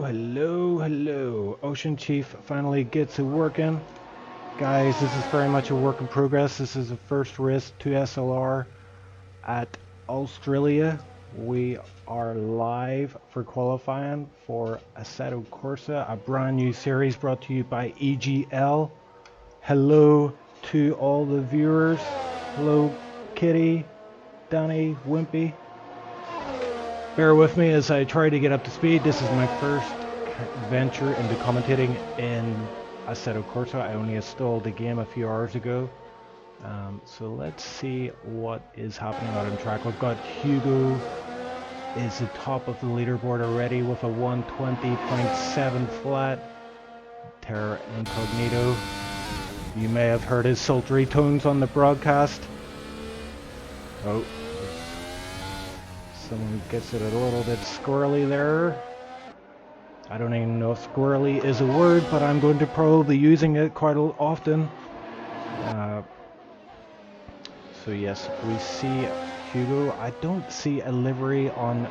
Hello. OceanChief finally gets it working. Guys, this is very much a work in progress. This is the first race 2SRL at Australia. We are live for qualifying for Assetto Corsa, a brand new series brought to you by EGL. Hello to all the viewers. Hello, Kitty, Danny, Wimpy. Bear with me as I try to get up to speed. This is my first venture into commentating in Assetto Corsa. I only installed the game a few hours ago. So let's see what is happening out on track. We've got Hugo is the top of the leaderboard already with a 120.7 flat. Terra Incognito. You may have heard his sultry tones on the broadcast. Oh. Someone gets it a little bit squirrely there. I don't even know if squirrely is a word, but I'm going to probably be using it quite often. So yes, we see Hugo. I don't see a livery on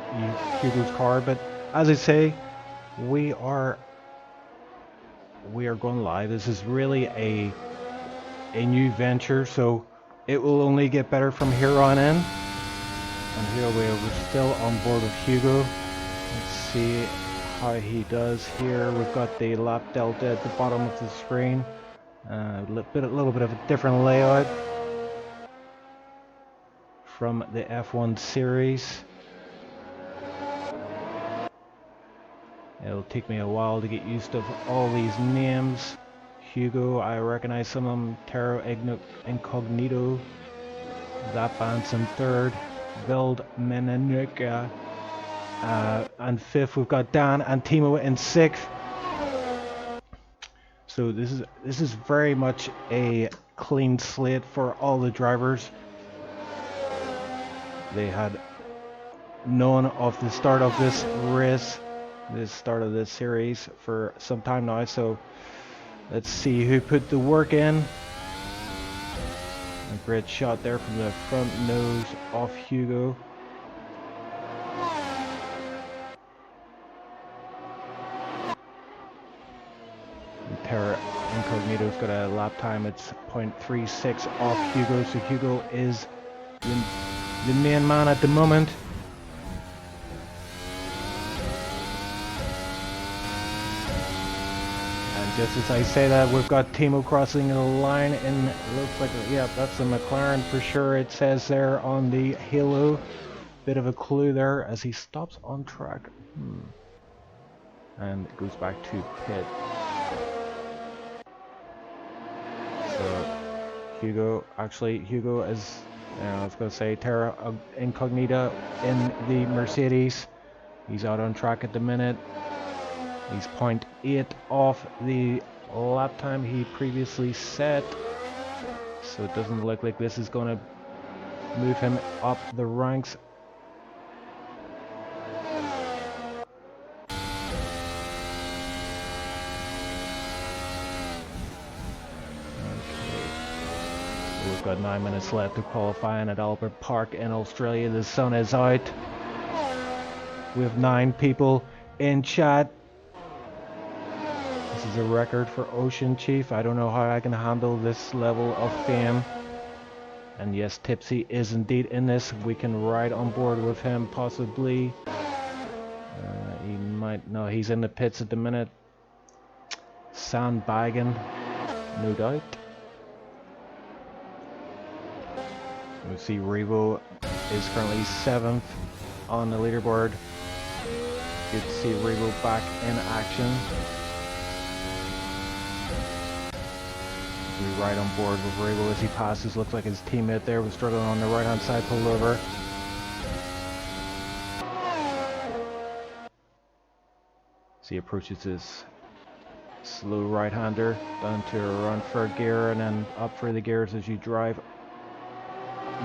Hugo's car, but as I say, we are going live. This is really a new venture, so it will only get better from here on in. And here we're still on board with Hugo. Let's see how he does here. We've got the lap delta at the bottom of the screen. A little bit of a different layout from the F1 series. It'll take me a while to get used to all these names. Hugo, I recognize some of them. Terra Incognito. That band's in third. Build Menanica, and fifth we've got Dan and Thimo in sixth. So this is very much a clean slate for all the drivers. They had known of the start of this race, the start of this series for some time now. So let's see who put the work in. A great shot there from the front nose off Hugo. And Terra Incognito's got a lap time. It's 0.36 off Hugo, so Hugo is the main man at the moment. Just as I say that, we've got Thimo crossing the line, and it looks like, yeah, that's a McLaren for sure. It says there on the halo. Bit of a clue there as he stops on track. And goes back to pit. So Hugo is, I was going to say Terra Incognita in the Mercedes. He's out on track at the minute. He's 0.8 off the lap time he previously set, so it doesn't look like this is going to move him up the ranks. Okay, so we've got 9 minutes left to qualifying at Albert Park in Australia. The sun is out. We have 9 people in chat. This is a record for OceanChief. I don't know how I can handle this level of fame. And yes, Tipsy is indeed in this. We can ride on board with him, possibly. He might... No, he's in the pits at the minute. Sandbagging, no doubt. We see Revo is currently 7th on the leaderboard. Good to see Revo back in action. We ride on board with Revo as he passes. Looks like his teammate there was struggling on the right hand side, pulled over. As he approaches his slow right hander down to around third gear and then up for the gears as you drive,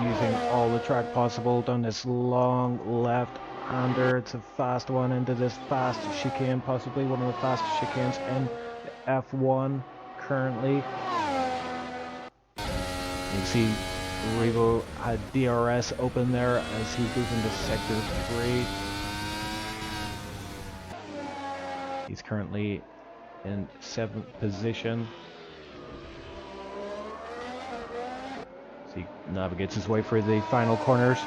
using all the track possible down this long left hander. It's a fast one into this fast chicane, possibly one of the fastest chicanes in the F1 currently. You see Revo had DRS open there as he goes into sector 3. He's currently in 7th position. So he navigates his way through the final corners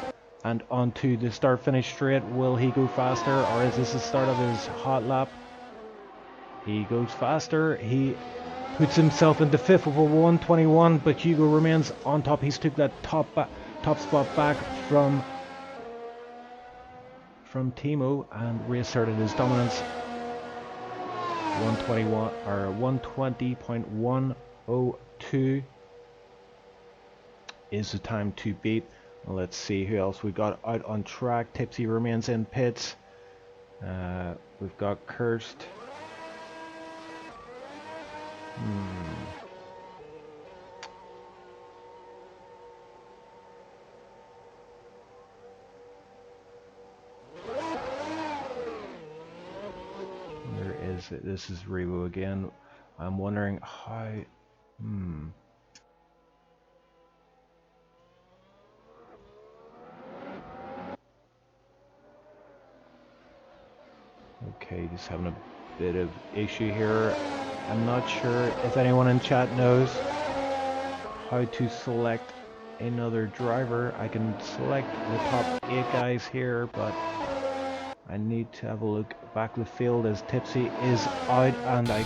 and onto the start-finish straight. Will he go faster, or is this the start of his hot lap? He goes faster. He puts himself into 5th with a 1:21, but Hugo remains on top. He's took that top spot back from Thimo and reasserted his dominance. 1:21 or 1:20.102 is the time to beat. Let's see who else we got out on track. Tipsy remains in pits. We've got Cursed. Where is it? This is Revo again. I'm wondering how. Okay, just having a bit of issue here. I'm not sure if anyone in chat knows how to select another driver. I can select the top 8 guys here, but I need to have a look back of the field as Tipsy is out and I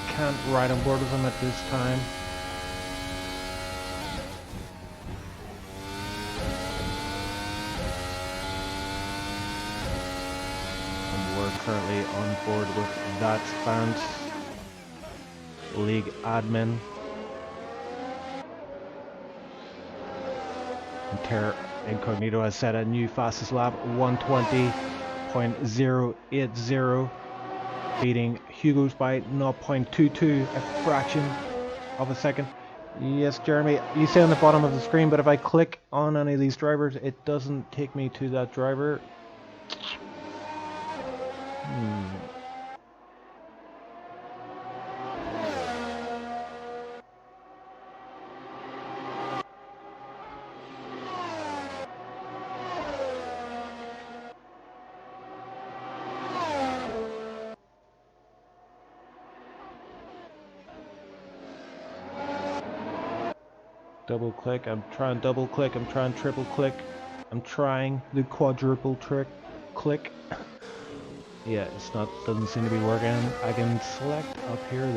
can't ride on board with him at this time. Currently on board with That's Fans League admin. Incognito has set a new fastest lap, 1:20.080, beating Hugo's by 0.22, a fraction of a second. Yes, Jeremy, you say on the bottom of the screen, but if I click on any of these drivers, it doesn't take me to that driver. Double click, I'm trying double click, I'm trying triple click, I'm trying the quadruple click. Yeah, it's not, doesn't seem to be working. I can select up here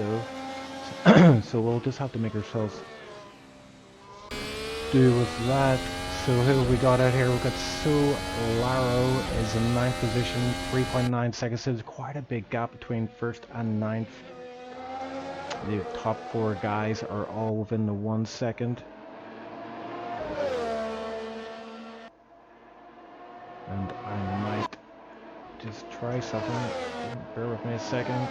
though, so we'll just have to make ourselves do with that. So who have we got out here? We've got Solaro is in 9th position, 3.9 seconds. So there's quite a big gap between 1st and 9th. The top 4 guys are all within the 1 second. And I might just try something. Bear with me a second.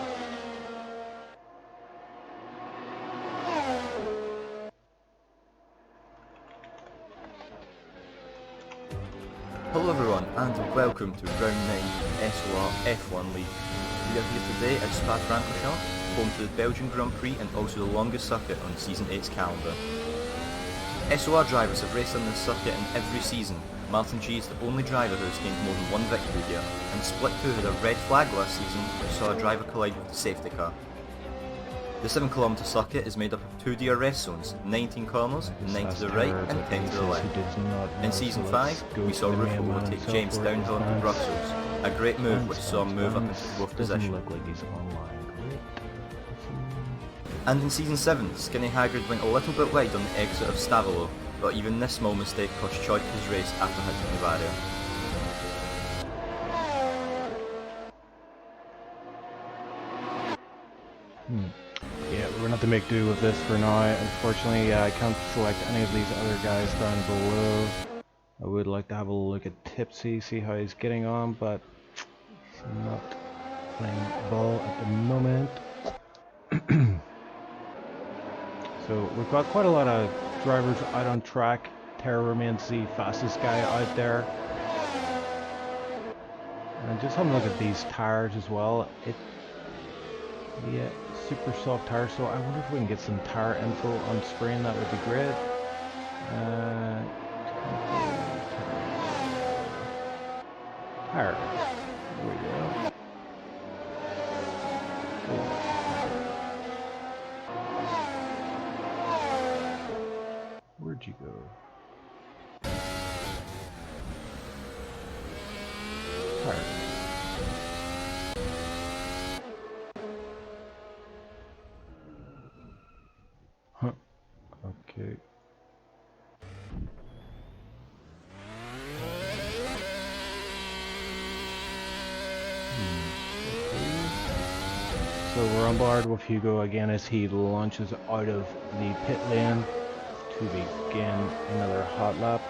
Hello everyone and welcome to Round 9 SOR F1 League. We are here today at Spa-Francorchamps, home to the Belgian Grand Prix and also the longest circuit on Season 8's calendar. SOR drivers have raced on this circuit in every season. Martin G is the only driver who has gained more than 1 victory here, and Split 2 had a red flag last season which saw a driver collide with the safety car. The 7km circuit is made up of 2 DRS zones, 19 corners, 9 to the right and 10 to the left. In Season 5, we saw Rufo overtake James downhill into Brussels, a great move which saw him move up into 4th position. And in Season 7, Skinny Haggard went a little bit wide on the exit of Stavolo, but even this small mistake cost Choik his race after hitting the barrier. Yeah, we're going to have to make do with this for now. Unfortunately, I can't select any of these other guys down below. I would like to have a look at Tipsy, see how he's getting on, but he's not playing ball at the moment. So we've got quite a lot of drivers out on track. Terra remains the fastest guy out there. And just have a look at these tires as well. Yeah, super soft tires, so I wonder if we can get some tire info on screen. That would be great. Tire. There we go. Where'd you go? Alright. Huh. Okay. So we're on board with Hugo again as he launches out of the pit lane to begin another hot lap.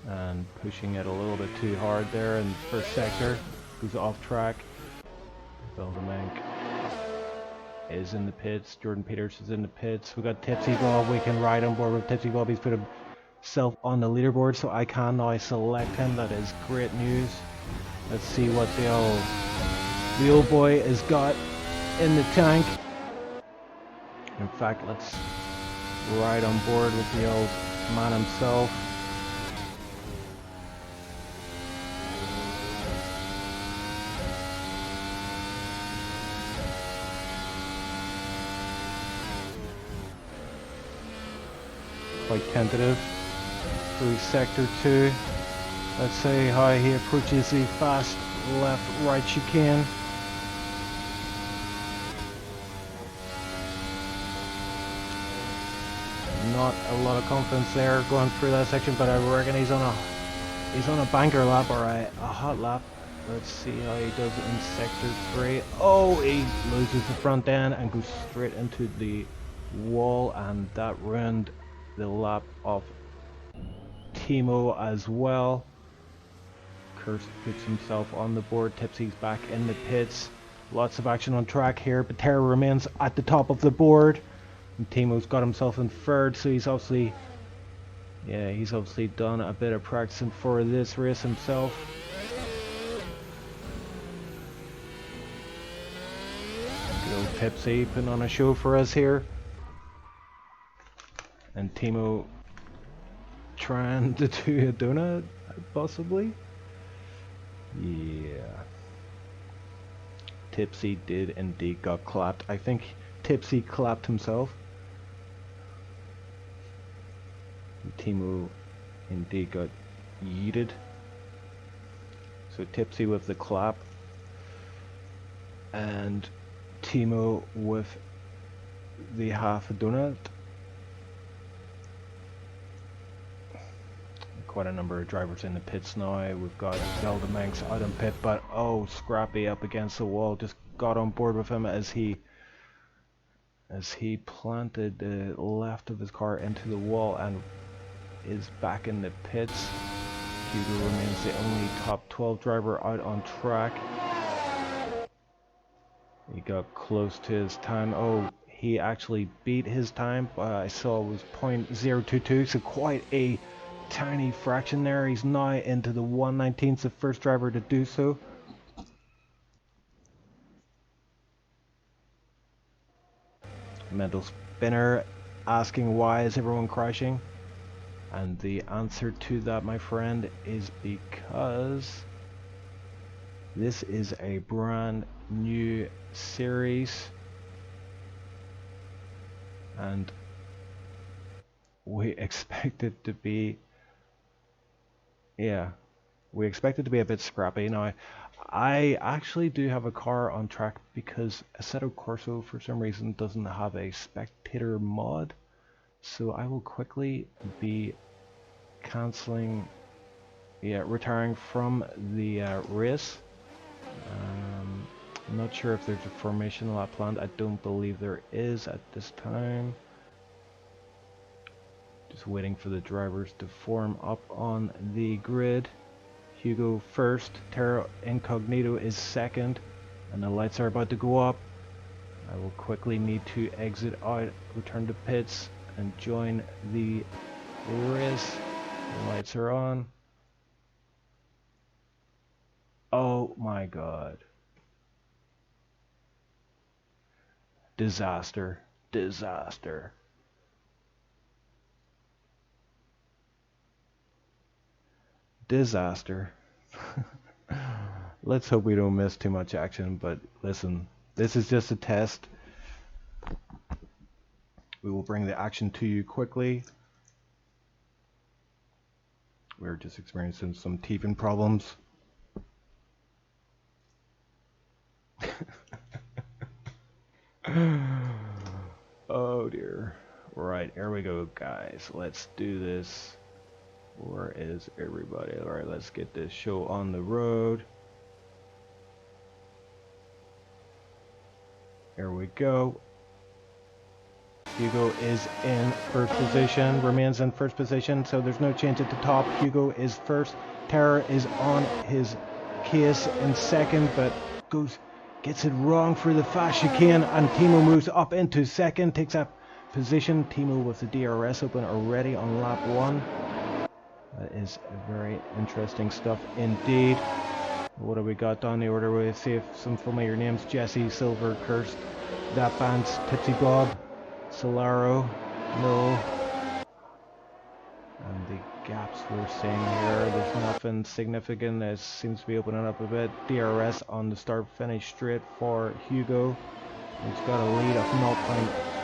And pushing it a little bit too hard there in the first sector, goes off track. Beldemank is in the pits, Jordan Peters is in the pits. We got TipsyBob, we can ride on board with TipsyBob. He's put himself on the leaderboard, so I can now select him. That is great news. Let's see what the old boy has got in the tank. In fact, let's ride on board with the old man himself. Quite tentative through sector 2. Let's see how he approaches the fast left right chicane. Not a lot of confidence there going through that section, but I reckon he's on a banker lap or a hot lap. Let's see how he does it in sector 3. Oh, he loses the front end and goes straight into the wall, and that ruined the lap of Thimo as well. Curse puts himself on the board. Tipsy's back in the pits. Lots of action on track here, but Terra remains at the top of the board. And Thimo's got himself in third, so he's obviously done a bit of practicing for this race himself. Good old Tipsy putting on a show for us here. And Thimo trying to do a donut, possibly? Yeah. Tipsy did indeed got clapped. I think Tipsy clapped himself. Thimo indeed got yeeted. So Tipsy with the clap. And Thimo with the half a donut. Quite a number of drivers in the pits now. We've got Beldemanks out in pit, but oh, Scrappy up against the wall. Just got on board with him as he planted the left of his car into the wall and is back in the pits. Hugo remains the only top 12 driver out on track. He got close to his time. Oh, he actually beat his time. I saw it was .022, so quite a tiny fraction there. He's now into the 1/19th, the first driver to do so. Mental spinner asking why is everyone crashing, and the answer to that, my friend, is because this is a brand new series and we expect it to be a bit scrappy. Now, I actually do have a car on track because Assetto Corsa for some reason doesn't have a spectator mod, so I will quickly be retiring from the race. I'm not sure if there's a formation lap planned. I don't believe there is at this time. Just waiting for the drivers to form up on the grid. Hugo first, Terra Incognito is second, and the lights are about to go up. I will quickly need to exit out, return to pits, and join the race. The lights are on. Oh my god. Disaster. Disaster. disaster. Let's hope we don't miss too much action, but listen, this is just a test. We will bring the action to you quickly. We're just experiencing some teething problems. Oh dear. Right, here we go, guys. Let's do this. Where is everybody? Alright, let's get this show on the road. Here we go. Hugo is in first position, remains in first position, so there's no change at the top. Hugo is first. Terror is on his case in second, but gets it wrong for the fast chicane, and Thimo moves up into second, takes that position. Thimo with the DRS open already on lap 1. That is very interesting stuff indeed. What have we got down the order? We'll see if some familiar names. Jesse, Silver, Cursed, That Band's TipsyBob, Solaro, no. And the gaps we're seeing here, there's nothing significant. It seems to be opening up a bit. DRS on the start finish straight for Hugo. He's got a lead of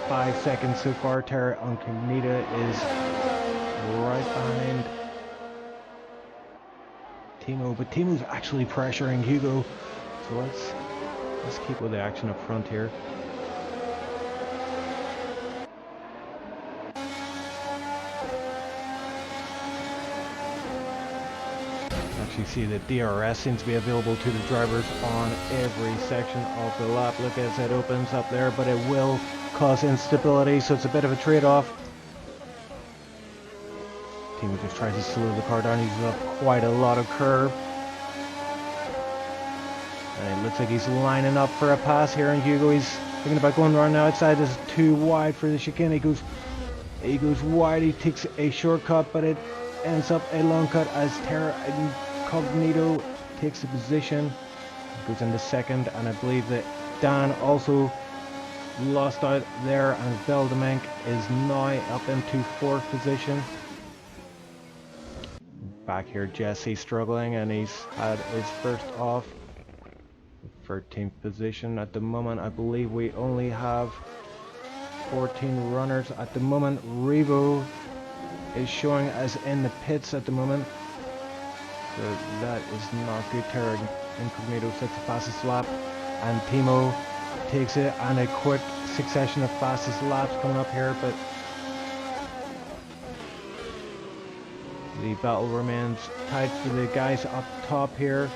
0.5 seconds so far. Terra Incognita is right behind Thimo, but Thimo's actually pressuring Hugo. So let's keep with the action up front here. You see that DRS seems to be available to the drivers on every section of the lap. Look as it opens up there, but it will cause instability, so it's a bit of a trade-off. Thimo just tries to slow the car down. He's up quite a lot of curve. And it looks like he's lining up for a pass here, and Hugo, he's thinking about going around the outside. This is too wide for the chicane. He goes wide, he takes a shortcut, but it ends up a long cut as Terra Incognito takes the position, goes into second, and I believe that Dan also lost out there, and Veldemank is now up into fourth position. Back here, Jesse struggling, and he's had his first off. 13th position at the moment. I believe we only have 14 runners at the moment. Revo is showing as in the pits at the moment. So that is not good. Terra Incognito sets the fastest lap, and Thimo takes it, and a quick succession of fastest laps coming up here, but the battle remains tight for the guys up top here,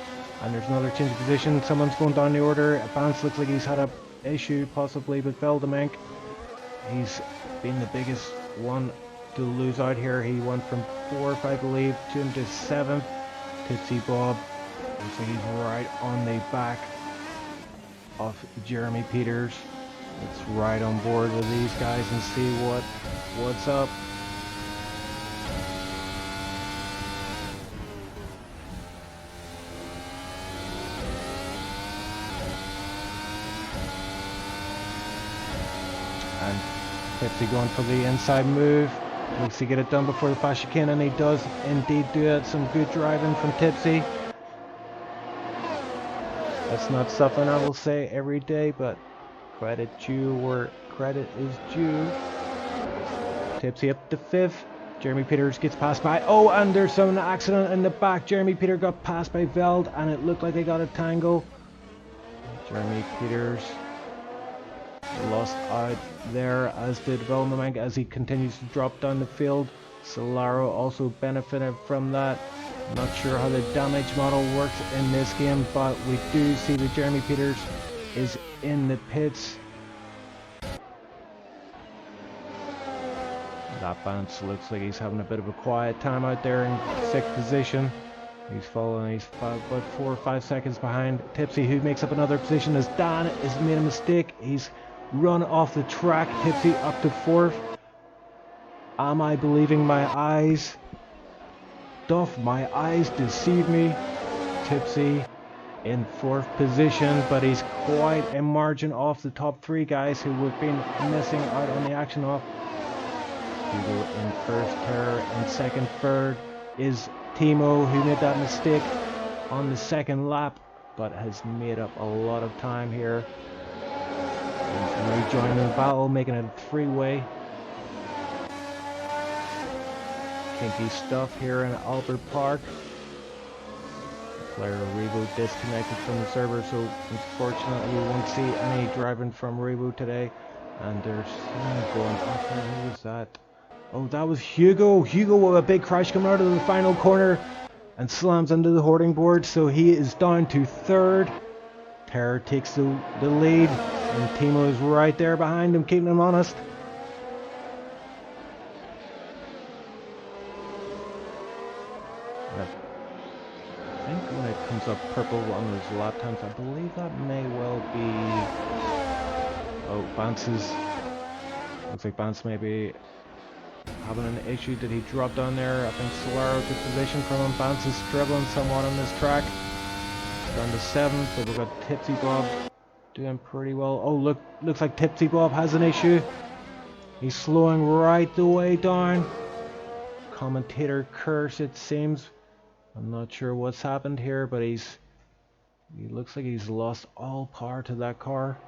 and there's another change of position. Someone's going down the order. Advance looks like he's had an issue possibly with Veldemank. He's been the biggest one to lose out here. He went from 4th, I believe, to into 7th. TipsyBob looks like he's right on the back of Jeremy Peters. Let's ride on board with these guys and see what's up. And Tipsy going for the inside move. Looks to get it done before the fast chicane, and he does indeed do it. Some good driving from Tipsy. That's not something I will say every day, but credit due where credit is due. Tipsy up to 5th. Jeremy Peters gets passed by. Oh, and there's some accident in the back. Jeremy Peters got passed by Veld, and it looked like they got a tangle. Jeremy Peters lost out there, as did Veldemank as he continues to drop down the field. Solaro also benefited from that. Not sure how the damage model works in this game, but we do see that Jeremy Peters is in the pits. That bounce looks like he's having a bit of a quiet time out there in 6th position. He's following, he's about 4 or 5 seconds behind Tipsy, who makes up another position as Dan has made a mistake. He's run off the track. Tipsy up to 4th. Am I believing my eyes? Doth my eyes deceive me? Tipsy in 4th position, but he's quite a margin off the top 3 guys who have been missing out on the action off. Hugo in 1st, Terror in 2nd, 3rd is Thimo, who made that mistake on the second lap, but has made up a lot of time here. He's now joining the battle, making it a three-way. Kinky stuff here in Albert Park. Player Reativ disconnected from the server, so unfortunately we won't see any driving from Reativ today. And there's going up there. Who was that? Oh, that was Hugo. Hugo with a big crash coming out of the final corner and slams into the hoarding board, so he is down to third. Terror takes the lead, and Thimo is right there behind him, keeping him honest. I think when it comes up purple on those lap times, I believe that may well be... Oh, Vance's... Looks like Vance may be having an issue. Did he drop down there? I think Solaro took position from him. Vance is struggling somewhat on this track. It's down to 7th, but we've got TipsyBob doing pretty well. Oh, looks like TipsyBob has an issue. He's slowing right the way down. Commentator curse, it seems. I'm not sure what's happened here, but he looks like he's lost all power to that car.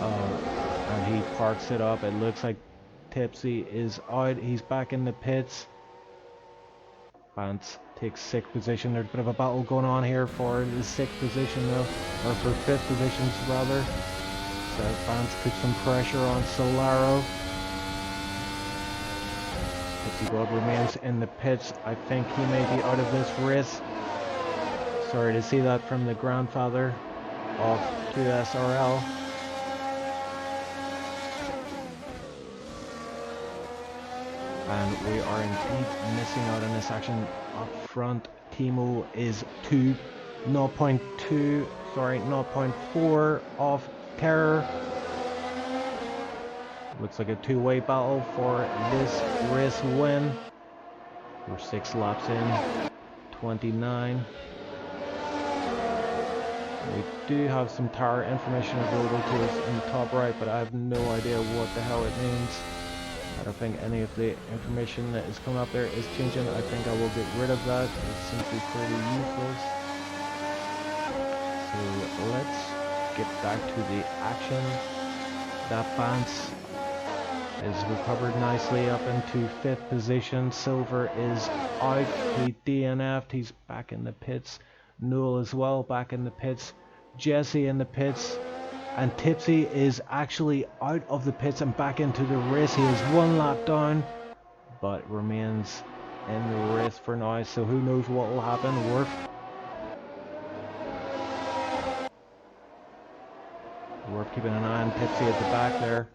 And he parks it up. It looks like Tipsy is out. He's back in the pits. Vance takes 6th position. There's a bit of a battle going on here for the 6th position though, or for 5th positions rather. So Vance puts some pressure on Solaro. TipsyBob remains in the pits. I think he may be out of this race. Sorry to see that from the grandfather of 2SRL. And we are indeed missing out on this action up front. Thimo is 0.4 off Terror. Looks like a two-way battle for this race win. We're 6 laps in, 29. We do have some tower information available to us in the top right, but I have no idea what the hell it means. I don't think any of the information that is coming up there is changing. I think I will get rid of that. It's simply pretty useless. So let's get back to the action. That Vance is recovered nicely up into 5th position. Silver is out. He DNF'd. He's back in the pits. Noel as well back in the pits. Jesse in the pits. And Tipsy is actually out of the pits and back into the race. He is 1 lap down, but remains in the race for now. So who knows what will happen. Worth keeping an eye on Tipsy at the back there.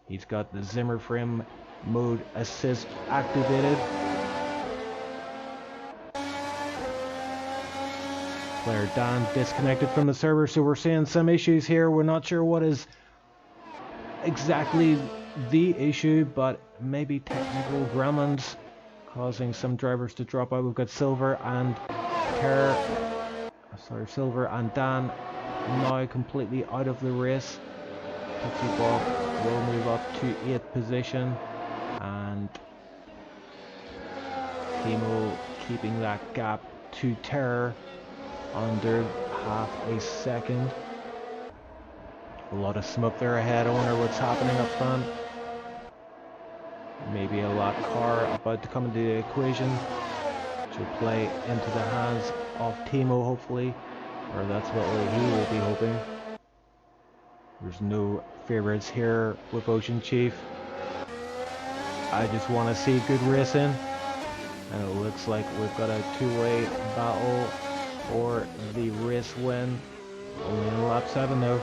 He's got the Zimmer frame mode assist activated. Player Dan disconnected from the server, so we're seeing some issues here. We're not sure what is exactly the issue, but maybe technical gremlins causing some drivers to drop out. We've got Silver and Silver and Dan now completely out of the race. TipsyBob will move up to 8th position, and Thimo keeping that gap to Terror under half a second. A lot of smoke there ahead. I wonder what's happening up front. Maybe a lap car about to come into the equation, which will play into the hands of Thimo hopefully, or that's what he will be hoping. There's no favorites here with OceanChief. I just want to see good racing, and it looks like we've got a two-way battle for the race win. Only in lap 7 though.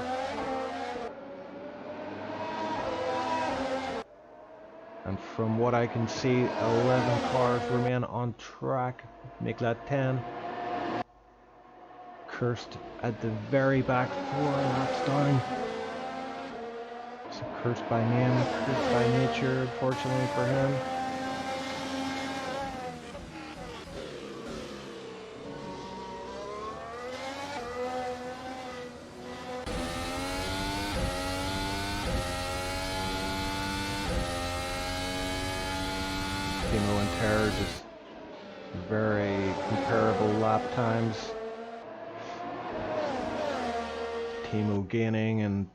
And from what I can see, 11 cars remain on track. Make that 10. Cursed at the very back, 4 laps down. So cursed by name, cursed by nature, unfortunately for him. Terror, just very comparable lap times. Thimo gaining and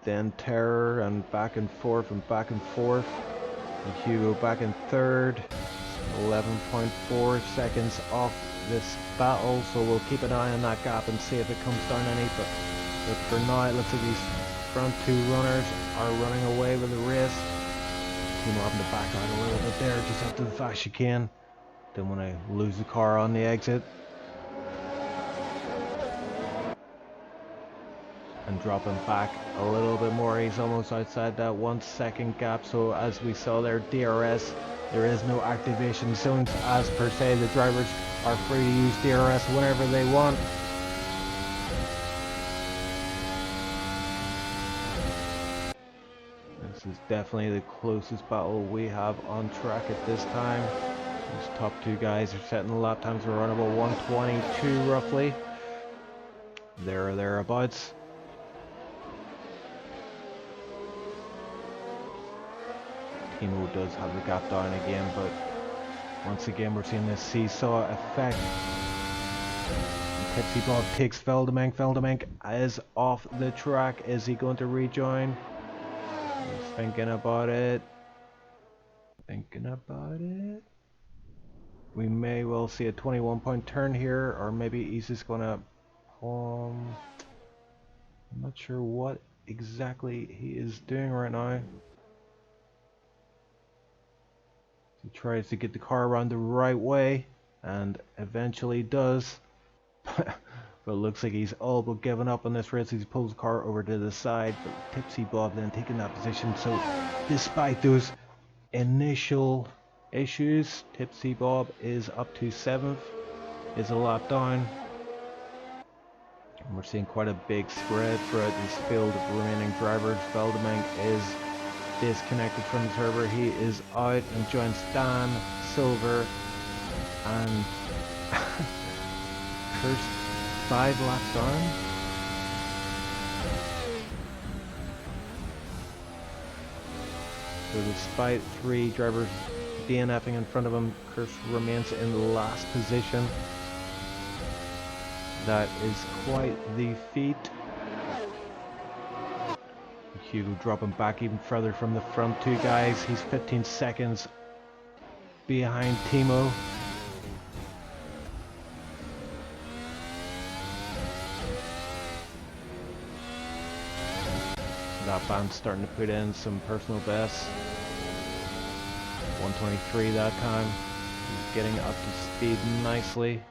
then Terror, and back and forth and back and forth. And Hugo back in third, 11.4 seconds off this battle, so we'll keep an eye on that gap and see if it comes down any. But for now, it looks like these front two runners are running away with the race. Thimo having to back out a little bit there, just after the fast chicane. Didn't want to lose the car on the exit. And dropping back a little bit more, he's almost outside that 1 second gap. So as we saw there, DRS, there is no activation zones as per se. The drivers are free to use DRS whenever they want. This is definitely the closest battle we have on track at this time. These top two guys are setting the lap times around about 122 roughly. There or thereabouts. Thimo does have the gap down again, but once again we're seeing this seesaw effect. TipsyBob takes Veldemank. Veldemank is off the track. Is he going to rejoin? He's thinking about it. We may well see a 21-point turn here, or maybe he's just gonna I'm not sure what exactly he is doing right now. He tries to get the car around the right way, and eventually does. But it looks like he's all but given up on this race. He pulls the car over to the side, but TipsyBob then taking that position. So despite those initial issues, TipsyBob is up to 7th, is a lap down. And we're seeing quite a big spread throughout this field of remaining drivers. Veldemank is disconnected from the server. He is out and joins Dan, Silver, and first 5 laps down. So despite 3 drivers DNFing in front of him, Kurz remains in the last position. That is quite the feat. Hugo dropping back even further from the front two guys. He's 15 seconds behind Thimo. That band's starting to put in some personal bests. 123 that time. He's getting up to speed nicely.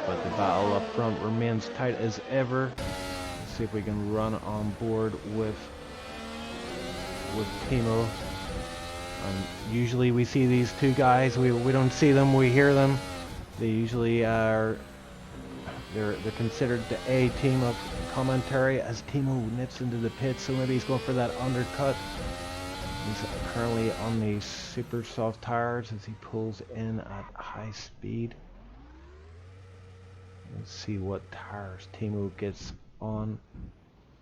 But the battle up front remains tight as ever. Let's see if we can run on board with Thimo. Usually we see these two guys, we don't see them, we hear them. They usually are, they're considered the A team of commentary as Thimo nips into the pit, so maybe he's going for that undercut. He's currently on the super soft tires as he pulls in at high speed. Let's see what tires Thimo gets on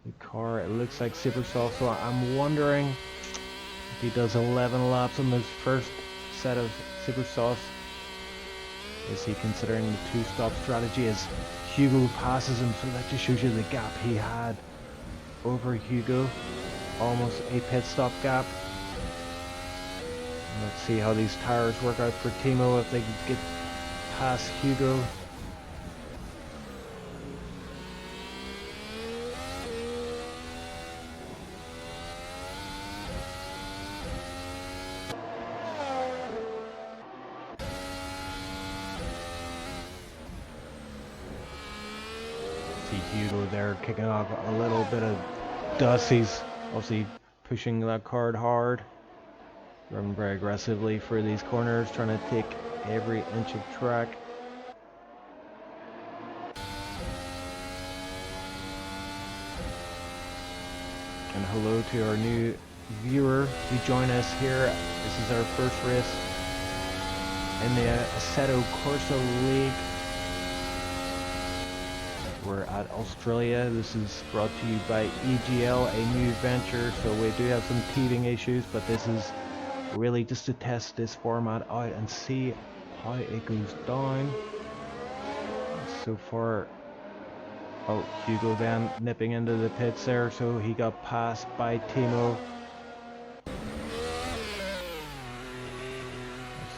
the car. It looks like super soft, so I'm wondering if he does 11 laps on his first set of super softs. Is he considering the 2-stop strategy as Hugo passes him? So that just shows you the gap he had over Hugo. Almost a pit stop gap. Let's see how these tires work out for Thimo if they can get past Hugo. Hugo there kicking off a little bit of dust. He's obviously pushing that card hard, running very aggressively for these corners, trying to take every inch of track. And hello to our new viewer who joined us here. This is our first race in the Assetto Corsa League. We're at Australia. This is brought to you by EGL, a new venture, so we do have some teething issues, but this is really just to test this format out and see how it goes down. So far, oh, Hugo then nipping into the pits there, so he got passed by Thimo.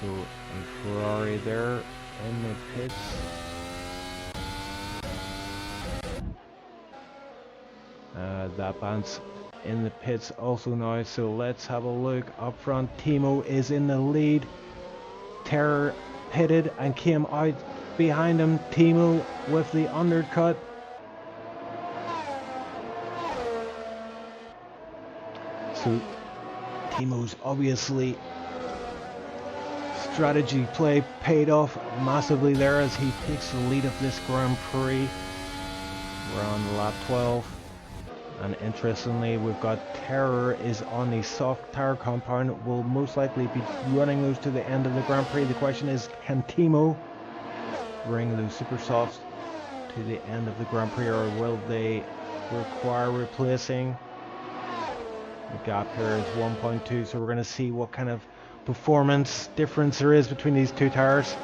So a Ferrari there in the pits. That band's in the pits also now, so let's have a look. Up front, Thimo is in the lead. Terror pitted and came out behind him. Thimo with the undercut. So Thimo's obviously strategy play paid off massively there as he takes the lead of this Grand Prix. We're on lap 12. And interestingly, we've got Terror is on the soft tire compound. We'll most likely be running those to the end of the Grand Prix. The question is, can Thimo bring those super softs to the end of the Grand Prix, or will they require replacing? The gap here is 1.2, so we're going to see what kind of performance difference there is between these two tires.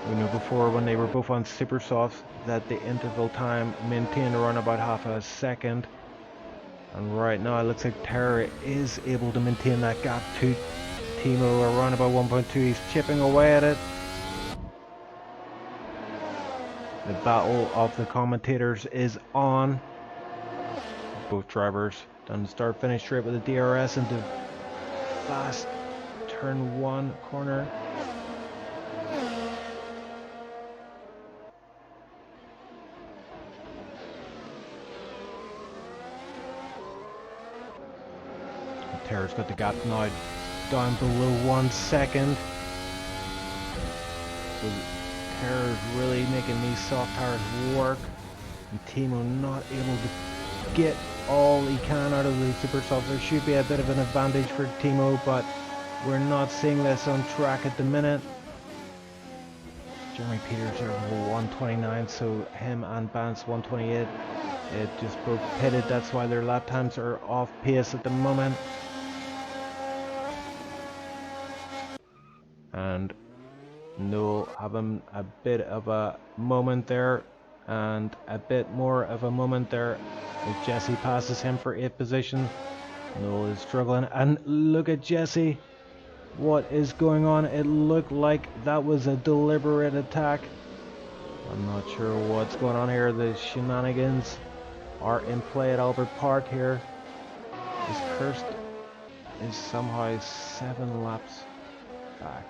We know before, when they were both on super softs, that the interval time maintained around about half a second. And right now it looks like Terror is able to maintain that gap to Thimo around about 1.2. He's chipping away at it. The battle of the commentators is on. Both drivers done the start finish straight with the DRS into fast turn 1 corner. Terror's got the gap now down below 1 second. So Terror's really making these soft tires work. And Thimo not able to get all he can out of the super softs. There should be a bit of an advantage for Thimo, but we're not seeing this on track at the minute. Jeremy Peters are 129, so him and Bance 128. It just both pitted, that's why their lap times are off pace at the moment. And Noel having a bit of a moment there, and a bit more of a moment there as Jesse passes him for 8th position. Noel is struggling, and look at Jesse. What is going on? It looked like that was a deliberate attack. I'm not sure what's going on here. The shenanigans are in play at Albert Park here. This Kirst is somehow 7 laps back.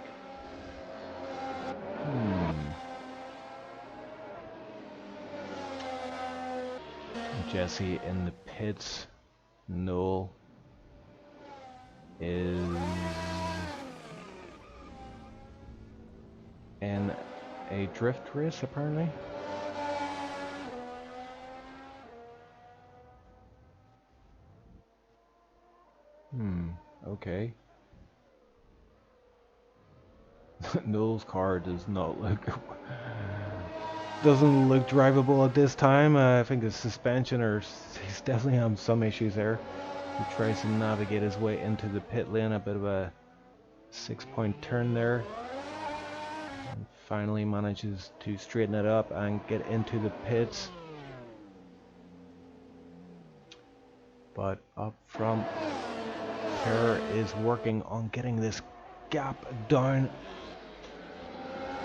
Jesse in the pits. Noel is in a drift race apparently. Okay. Noel's car does not look doesn't look drivable at this time. I think his suspension, or he's definitely having some issues there. He tries to navigate his way into the pit lane, a bit of a 6-point turn there, and finally manages to straighten it up and get into the pits. But up front, Terror is working on getting this gap down.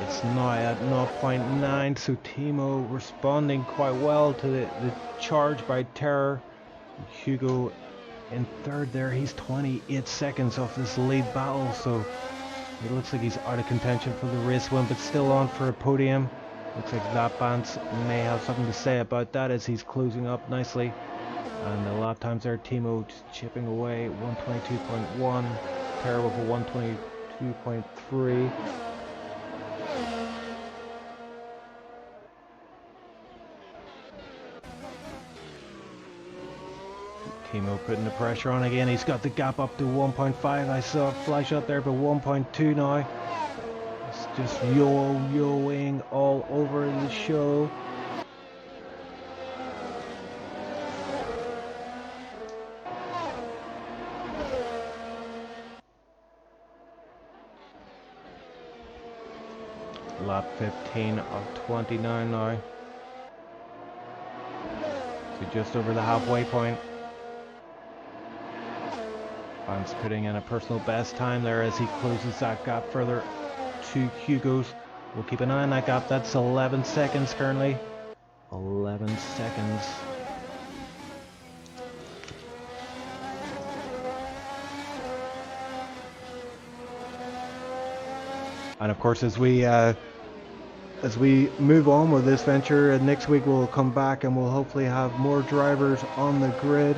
It's now at 0.9, so Thimo responding quite well to the charge by Terror. Hugo in 3rd there, he's 28 seconds off this lead battle, so it looks like he's out of contention for the race win, but still on for a podium. Looks like that Bance may have something to say about that as he's closing up nicely. And the lap times there, Thimo just chipping away, 122.1, Terror with a 122.3. Thimo putting the pressure on again. He's got the gap up to 1.5. I saw a flash out there, but 1.2 now. It's just yo-yoing all over the show. Lap 15 of 29 now. So just over the halfway point. Vance putting in a personal best time there as he closes that gap further to Hugo's. We'll keep an eye on that gap. That's 11 seconds currently. 11 seconds. And of course, as we move on with this venture, next week we'll come back and we'll hopefully have more drivers on the grid.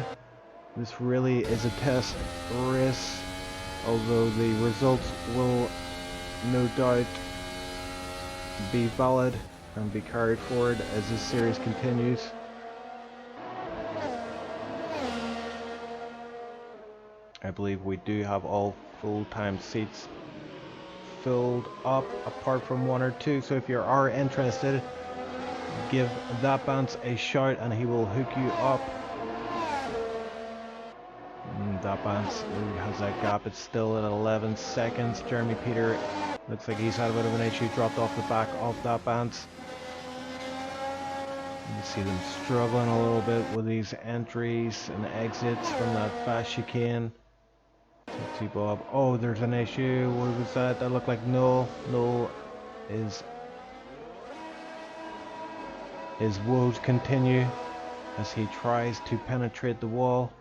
This really is a test race, although the results will no doubt be valid and be carried forward as this series continues. I believe we do have all full-time seats filled up apart from one or two, so if you are interested, give that Vance a shout and he will hook you up. That Vance has that gap. It's still at 11 seconds. Jeremy Peter looks like he's had a bit of an issue, dropped off the back of that Vance. You see them struggling a little bit with these entries and exits from that fast chicane. TipsyBob. Oh, there's an issue. What was that? That looked like Noel. Noel is... His woes continue as he tries to penetrate the wall.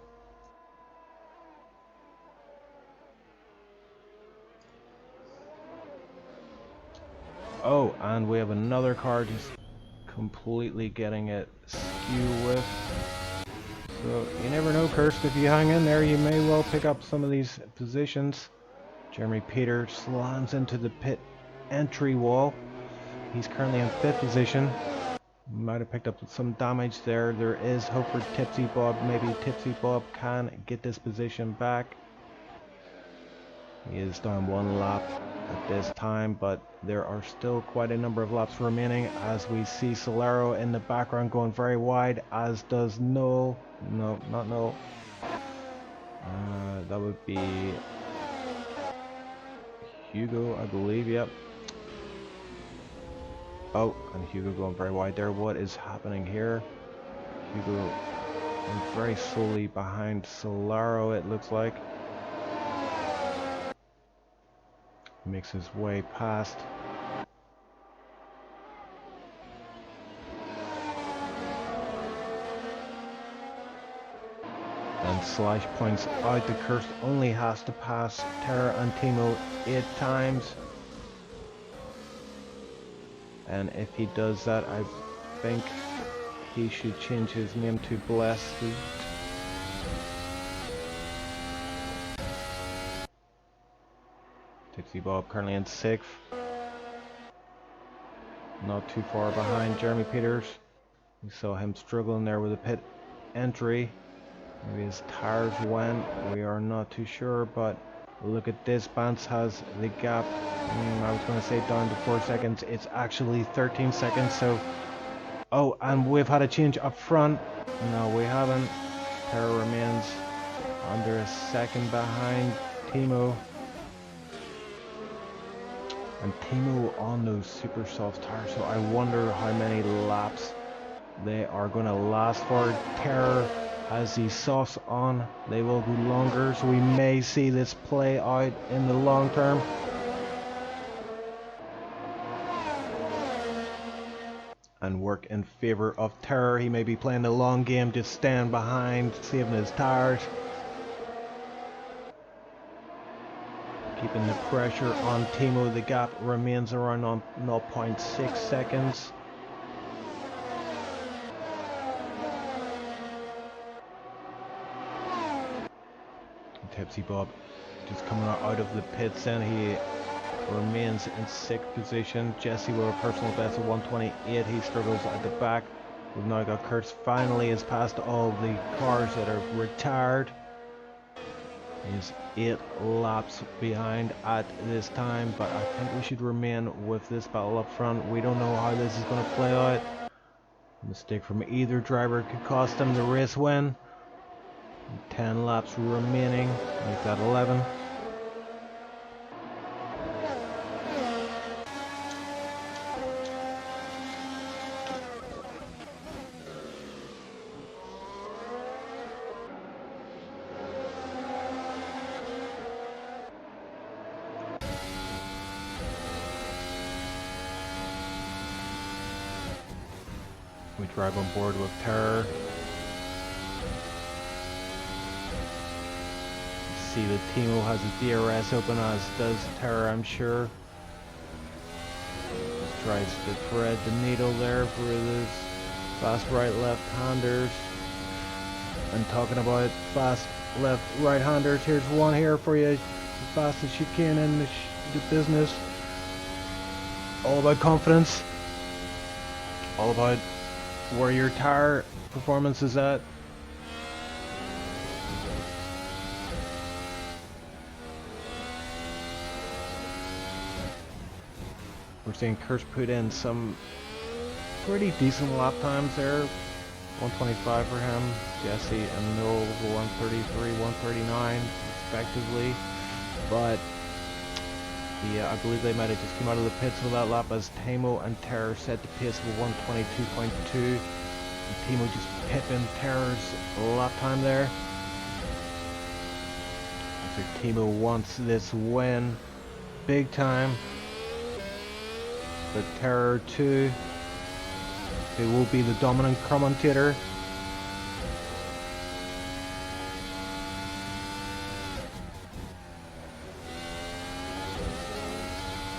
Oh, and we have another car just completely getting it skew with. So you never know, Kirst, if you hang in there you may well pick up some of these positions. Jeremy Peter slams into the pit entry wall. He's currently in 5th position. Might have picked up some damage there. There is hope for TipsyBob. Maybe TipsyBob can get this position back. He is down 1 lap at this time, but there are still quite a number of laps remaining as we see Solero in the background going very wide, as does Noel. No, not Noel. That would be Hugo, I believe. Yep. Oh, and Hugo going very wide there. What is happening here? Hugo is very slowly behind Solero, it looks like. Makes his way past. And Slash points out the Kirst only has to pass Terra and Thimo 8 times. And if he does that, I think he should change his name to Blessed. TipsyBob currently in 6th. Not too far behind Jeremy Peters. We saw him struggling there with a pit entry. Maybe his tires went. We are not too sure, but look at this. Vance has the gap. I was going to say down to 4 seconds. It's actually 13 seconds. So, oh, and we've had a change up front. No, we haven't. Terra remains under a second behind Thimo. And Thimo on those super soft tires, so I wonder how many laps they are going to last for. Terror has the softs on, they will go longer, so we may see this play out in the long term. And work in favor of Terror. He may be playing the long game, just stand behind, saving his tires. Keeping the pressure on Thimo. The gap remains around 0.6 seconds. TipsyBob just coming out of the pits, and he remains in 6th position. Jesse with a personal best of 128. He struggles at the back. We've now got Kurtz finally has passed all the cars that are retired. He's 8 laps behind at this time, but I think we should remain with this battle up front. We don't know how this is going to play out. A mistake from either driver could cost them the race win. 10 laps remaining, make that 11. We drive on board with Terror. See that Thimo has his DRS open, as does Terror, I'm sure. Tries to thread the needle there for those fast right left-handers. And talking about fast left right-handers, here's one here for you. The fastest you can in the business. All about confidence. All about where your tire performance is at. We're seeing Kurz put in some pretty decent lap times there. 125 for him, Jesse and Noel 133, 139 respectively. But yeah, I believe they might have just come out of the pits with that lap, as Thimo and Terror set the pace of 122.2. And Thimo just pipping Terror's lap time there. So Thimo wants this win big time. But Terror too, who will be the dominant commentator.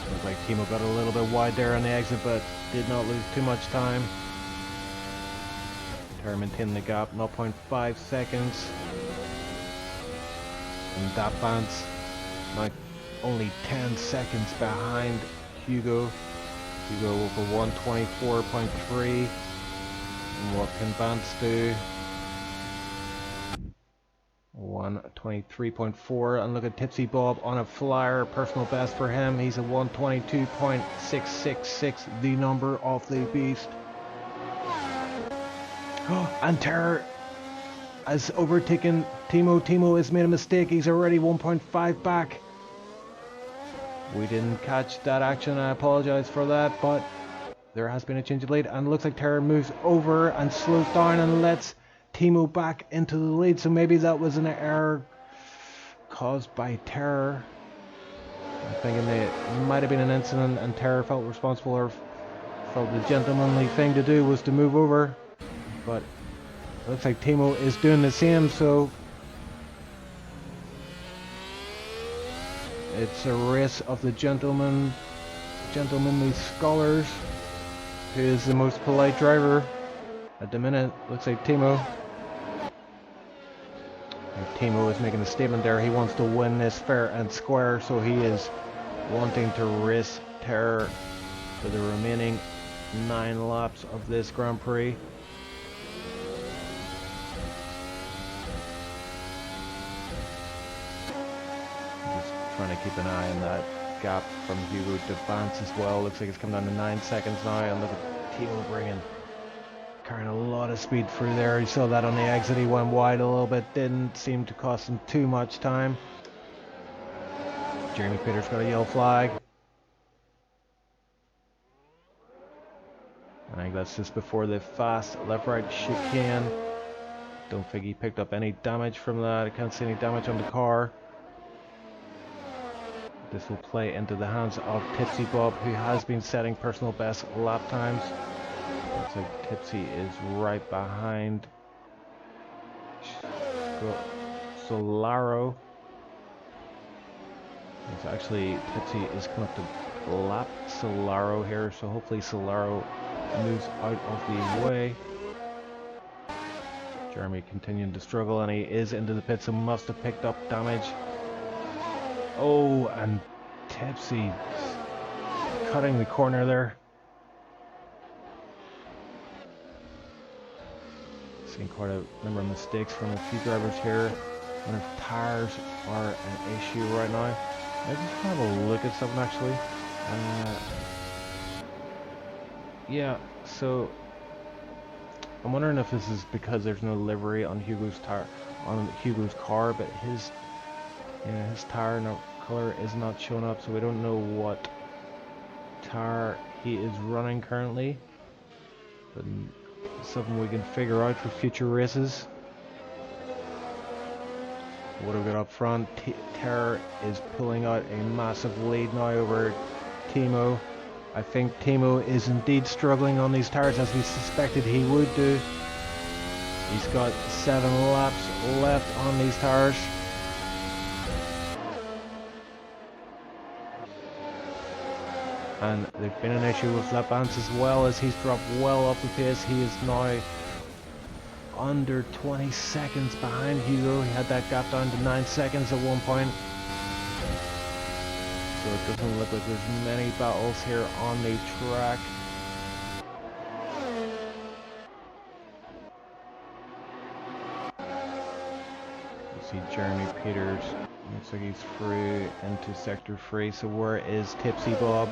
Looks like Thimo got a little bit wide there on the exit, but did not lose too much time. Terror maintained the gap, 0.5 seconds. And that Vance now only 10 seconds behind Hugo. Hugo over 124.3. And what can Vance do? 123.4. And look at TipsyBob on a flyer, personal best for him. He's a 122.666, the number of the beast. And Terror has overtaken Thimo. Thimo has made a mistake. He's already 1.5 back. We didn't catch that action. I apologize for that, but there has been a change of lead, and it looks like Terror moves over and slows down and lets Thimo back into the lead. So maybe that was an error caused by Terror. I'm thinking that it might have been an incident and Terror felt responsible, or felt the gentlemanly thing to do was to move over. But it looks like Thimo is doing the same, so it's a race of the gentlemanly scholars. Who is the most polite driver at the minute? Looks like Thimo. And Thimo is making a statement there. He wants to win this fair and square, so he is wanting to race Terror for the remaining 9 laps of this Grand Prix. Trying to keep an eye on that gap from Hugo to Vance as well. Looks like it's come down to 9 seconds now, and look at Thimo carrying a lot of speed through there. You saw that on the exit. He went wide a little bit, didn't seem to cost him too much time. Jeremy Peters got a yellow flag. I think that's just before the fast left-right chicane. Don't think he picked up any damage from that. I can't see any damage on the car. This will play into the hands of TipsyBob, who has been setting personal best lap times. Looks like Tipsy is right behind Solaro. It's actually, Tipsy is coming up to lap Solaro here, so hopefully Solaro moves out of the way. Jeremy continuing to struggle, and he is into the pits, so must have picked up damage. Oh, and Tipsy cutting the corner there. Seen quite a number of mistakes from a few drivers here. I wonder if tires are an issue right now. I just have a look at something actually. Yeah, so I'm wondering if this is because there's no livery on Hugo's car, but his tire color is not showing up, so we don't know what tire he is running currently. But something we can figure out for future races. What have we got up front? Terror is pulling out a massive lead now over Thimo. I think Thimo is indeed struggling on these tires as we suspected he would do. He's got 7 laps left on these tires. And there's been an issue with lap bands as well, as he's dropped well off the pace. He is now under 20 seconds behind Hugo. He had that gap down to 9 seconds at one point. So it doesn't look like there's many battles here on the track. You see Jeremy Peters. Looks like he's through into sector 3. So where is TipsyBob?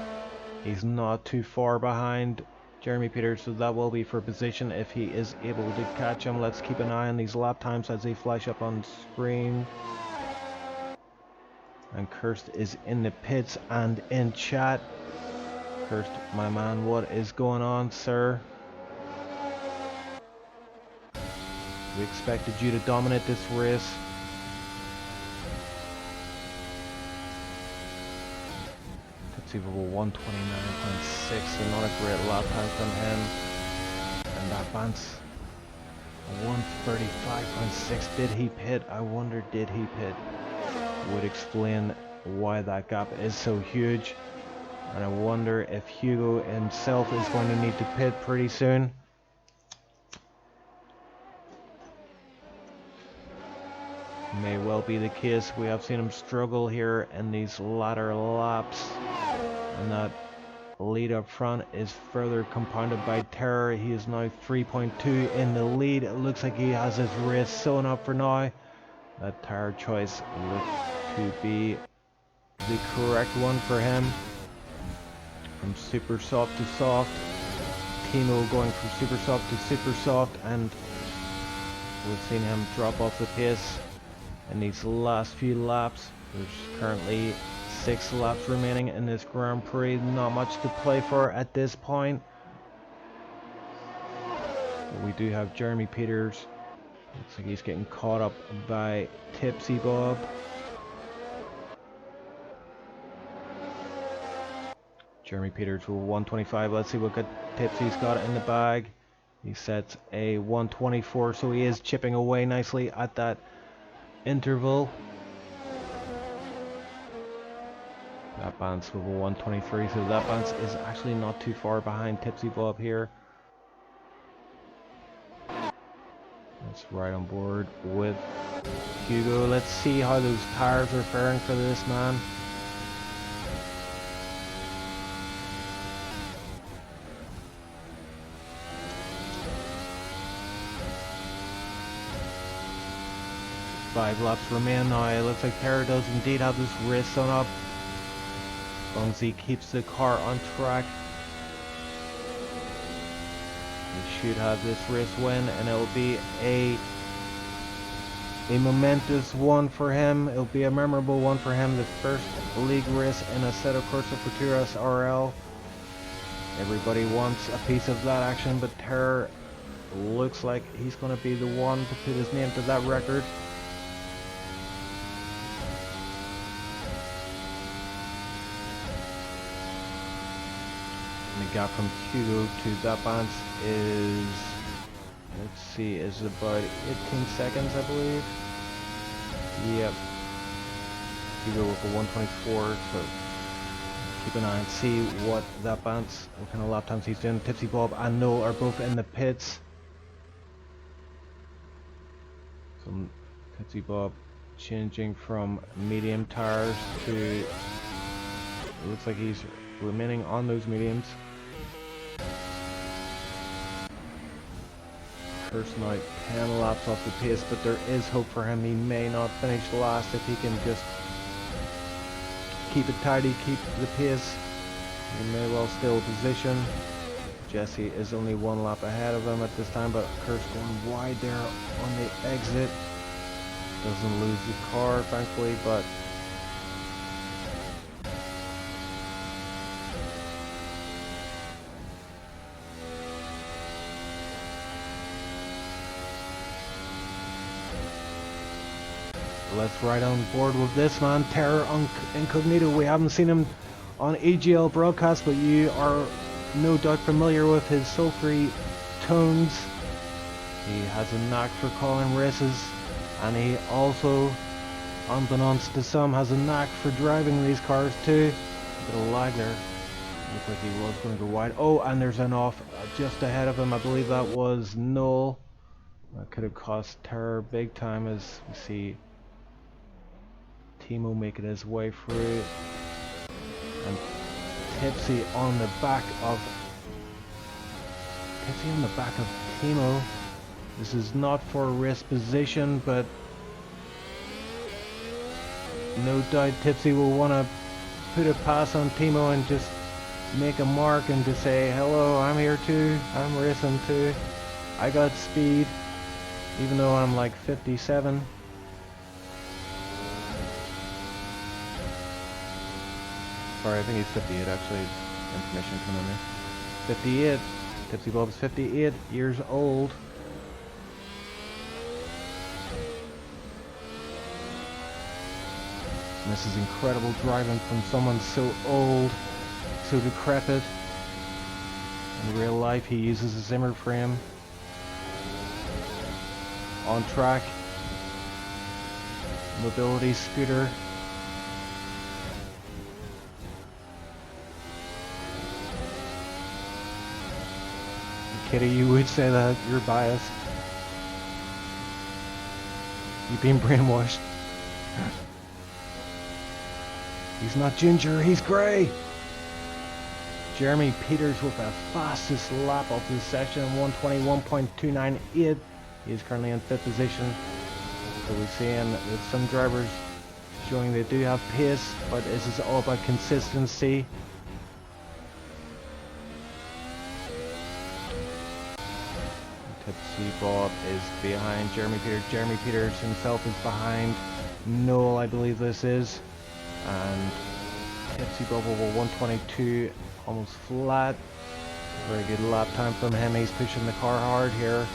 He's not too far behind Jeremy Peters, so that will be for position if he is able to catch him. Let's keep an eye on these lap times as they flash up on screen. And Kirst is in the pits and in chat. Kirst, my man, what is going on, sir? We expected you to dominate this race. Achievable 129.6, so not a great lap time from him. And that Vance 135.6. Did he pit? I wonder, did he pit? Would explain why that gap is so huge. And I wonder if Hugo himself is going to need to pit pretty soon. May well be the case. We have seen him struggle here in these latter laps. And that lead up front is further compounded by Terror. He is now 3.2 in the lead. It looks like he has his race sewn up for now. That tire choice looks to be the correct one for him. From super soft to soft. Thimo going from super soft to super soft, and we've seen him drop off the pace in these last few laps. There's currently 6 laps remaining in this Grand Prix. Not much to play for at this point. But we do have Jeremy Peters. Looks like he's getting caught up by TipsyBob. Jeremy Peters with 125. Let's see what good Tipsy's got in the bag. He sets a 124, so he is chipping away nicely at that interval. That Bance with a 123, so that Bance is actually not too far behind TipsyBob here. That's right on board with Hugo. Let's see how those tires are faring for this man. Five laps remain now. It looks like Terra does indeed have this race sewn up. Bunzy keeps the car on track. He should have this race win, and it will be a momentous one for him. It will be a memorable one for him. The first league race in Assetto Corsa for 2SRL. Everybody wants a piece of that action, but Terra looks like he's going to be the one to put his name to that record. The gap from Hugo to that Bance is, let's see, is about 18 seconds, I believe. Yep. Hugo with a 124, so keep an eye and see what that Bance, what kind of lap times he's doing. TipsyBob and Noel are both in the pits. So TipsyBob changing from medium tires to, it looks like he's remaining on those mediums. First now 10 laps off the pace, but there is hope for him. He may not finish last if he can just keep it tidy, keep the pace. He may well still position. Jesse is only 1 lap ahead of him at this time, but Kurt's going wide there on the exit. Doesn't lose the car, thankfully, but let's ride on board with this man, Terror Incognita. We haven't seen him on AGL broadcast, but you are no doubt familiar with his sultry tones. He has a knack for calling races, and he also, unbeknownst to some, has a knack for driving these cars too. A bit of lag there. Looks like he was going to go wide. Oh, and there's an off just ahead of him. I believe that was Noel. That could have cost Terror big time, as we see Thimo making his way through. And Tipsy on the back of Thimo. This is not for race position, but no doubt Tipsy will want to put a pass on Thimo and just make a mark and to say, hello, I'm here too, I'm racing too, I got speed, even though I'm like 57. Sorry, I think he's 58 actually, information coming in there. 58, TipsyBob is 58 years old. And this is incredible driving from someone so old, so decrepit. In real life he uses a Zimmer frame. On track, mobility scooter. Kitty, you would say that you're biased. You've been brainwashed. He's not ginger, he's grey. Jeremy Peters with the fastest lap of the session, 121.298. He is currently in 5th position. So we're seeing that some drivers showing they do have pace, but this is all about consistency. TipsyBob is behind Jeremy Peters. Jeremy Peters himself is behind Noel, I believe this is. And TipsyBob over 122, almost flat. Very good lap time from him. He's pushing the car hard here.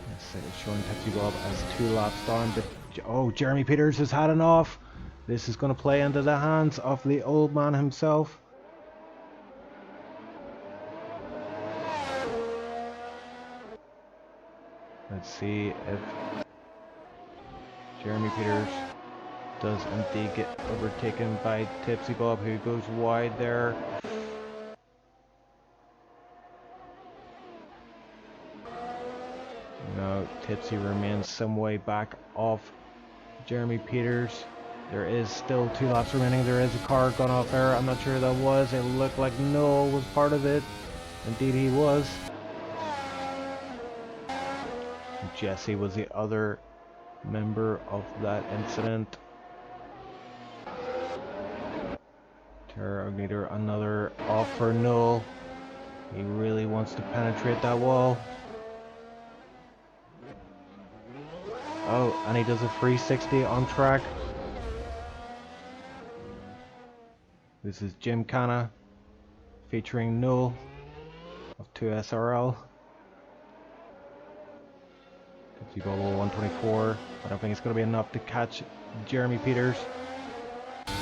Let's see, it's showing TipsyBob as 2 laps down. But oh, Jeremy Peters has had enough. This is going to play into the hands of the old man himself. Let's see if Jeremy Peters does indeed get overtaken by TipsyBob, who goes wide there. No, Tipsy remains some way back off Jeremy Peters. There is still 2 laps remaining. There is a car gone off there. I'm not sure who that was. It looked like Noel was part of it. Indeed he was. Jesse was the other member of that incident. Incognita, another off for Noel. He really wants to penetrate that wall. Oh, and he does a 360 on track. This is Jim Canna featuring Noel of 2SRL. TipsyBob 124. I don't think it's going to be enough to catch Jeremy Peters.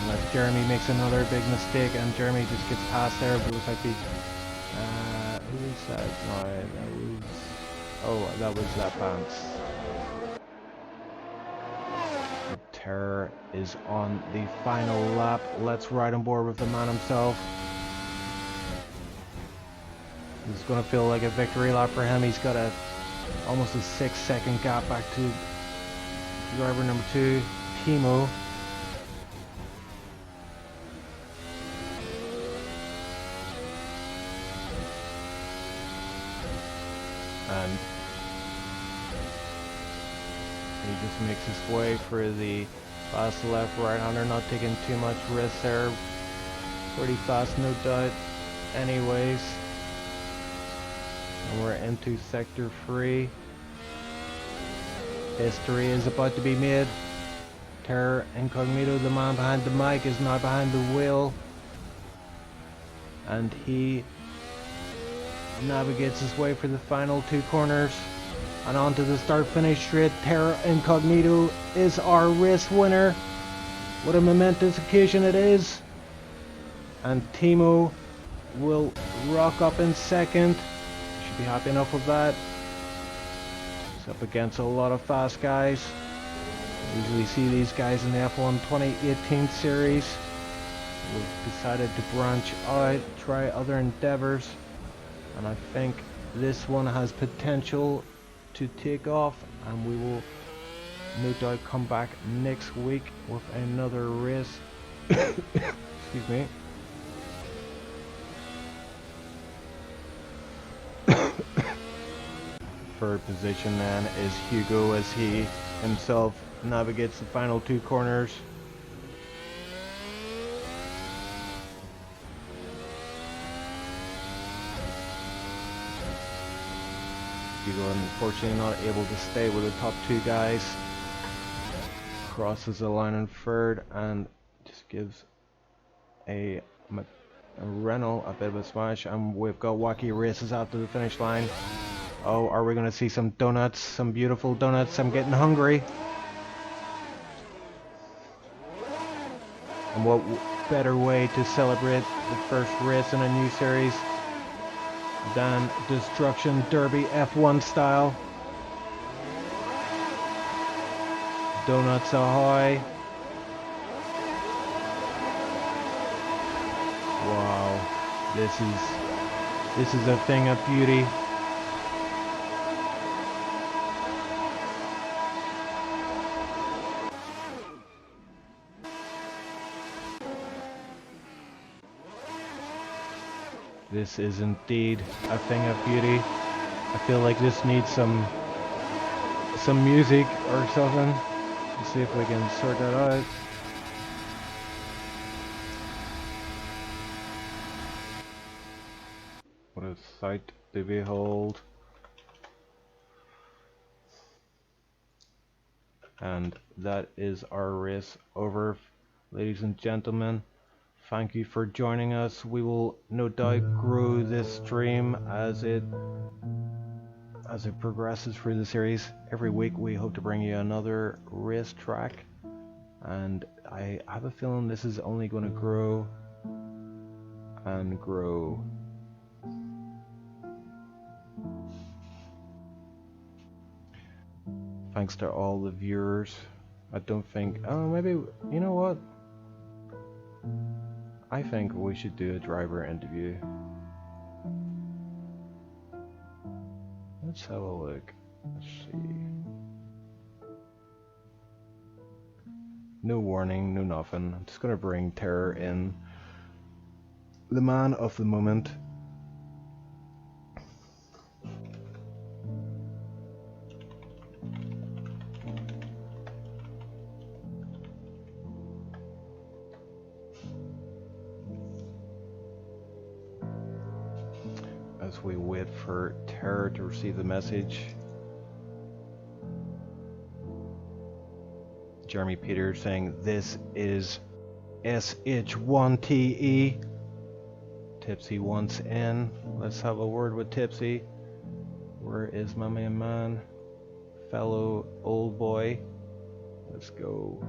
Unless Jeremy makes another big mistake and Jeremy just gets past there, but it looks like he... who is that? No, that was... Oh, that was that bounce. The Terror is on the final lap. Let's ride on board with the man himself. This is going to feel like a victory lap for him. He's got almost a 6-second gap back to driver number 2, Thimo. And he just makes his way for the fast left right-hander, not taking too much risk there. Pretty fast, no doubt. Anyways, and we're into sector 3. History is about to be made. Terror Incognito, the man behind the mic, is now behind the wheel, and he navigates his way for the final 2 corners and onto the start-finish straight. Terror Incognito is our race winner. What a momentous occasion it is. And Thimo will rock up in second. Should be happy enough with that. He's up against a lot of fast guys. Usually see these guys in the F1 2018 series. We've decided to branch out, try other endeavors, and I think this one has potential to take off, and we will no doubt come back next week with another race. Excuse me. Third position then is Hugo as he himself navigates the final two corners. Hugo unfortunately not able to stay with the top two guys. Crosses the line in third and just gives a Renault a bit of a smash, and we've got wacky races after the finish line. Oh, are we going to see some donuts? Some beautiful donuts? I'm getting hungry. And what better way to celebrate the first race in a new series than Destruction Derby F1 style. Donuts ahoy. Wow, this is a thing of beauty. This is indeed a thing of beauty. I feel like this needs some music or something. Let's see if we can sort that out. What a sight to behold. And that is our race over, ladies and gentlemen. Thank you for joining us. We will no doubt grow this stream as it progresses through the series. Every week we hope to bring you another race track, and I have a feeling this is only going to grow and grow. Thanks to all the viewers. I don't think, oh maybe, you know what? I think we should do a driver interview. Let's have a look. Let's see. No warning, no nothing. I'm just gonna bring Terror in. The man of the moment. As we wait for Terror to receive the message. Jeremy Peters saying this is SH1TE. Tipsy wants in. Let's have a word with Tipsy. Where is my main man? Fellow old boy. Let's go.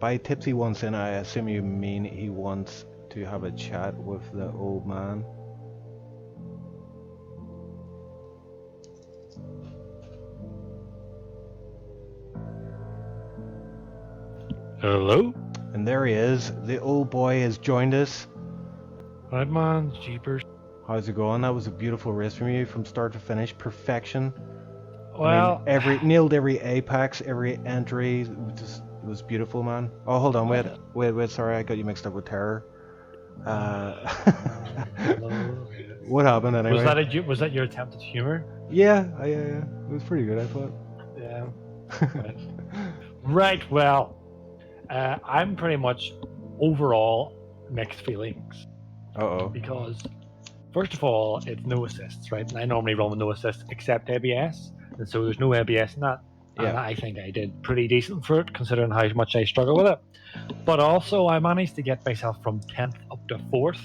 By Tipsy wants in, I assume you mean he wants to have a chat with the old man. Hello? And there he is. The old boy has joined us. Right, man, jeepers. How's it going? That was a beautiful race from you, from start to finish. Perfection. Well, I mean, nailed every apex, every entry. It was beautiful, man. Oh, hold on, wait. Sorry, I got you mixed up with Terror. What happened anyway? was that your attempt at humor? Yeah. It was pretty good, I thought. Yeah. Right. Well, I'm pretty much overall mixed feelings. Uh-oh. Because first of all, it's no assists, right? And I normally run with no assists except ABS, and so there's no ABS in that. Yeah. And I think I did pretty decent for it, considering how much I struggle with it. But also, I managed to get myself from 10th up to 4th.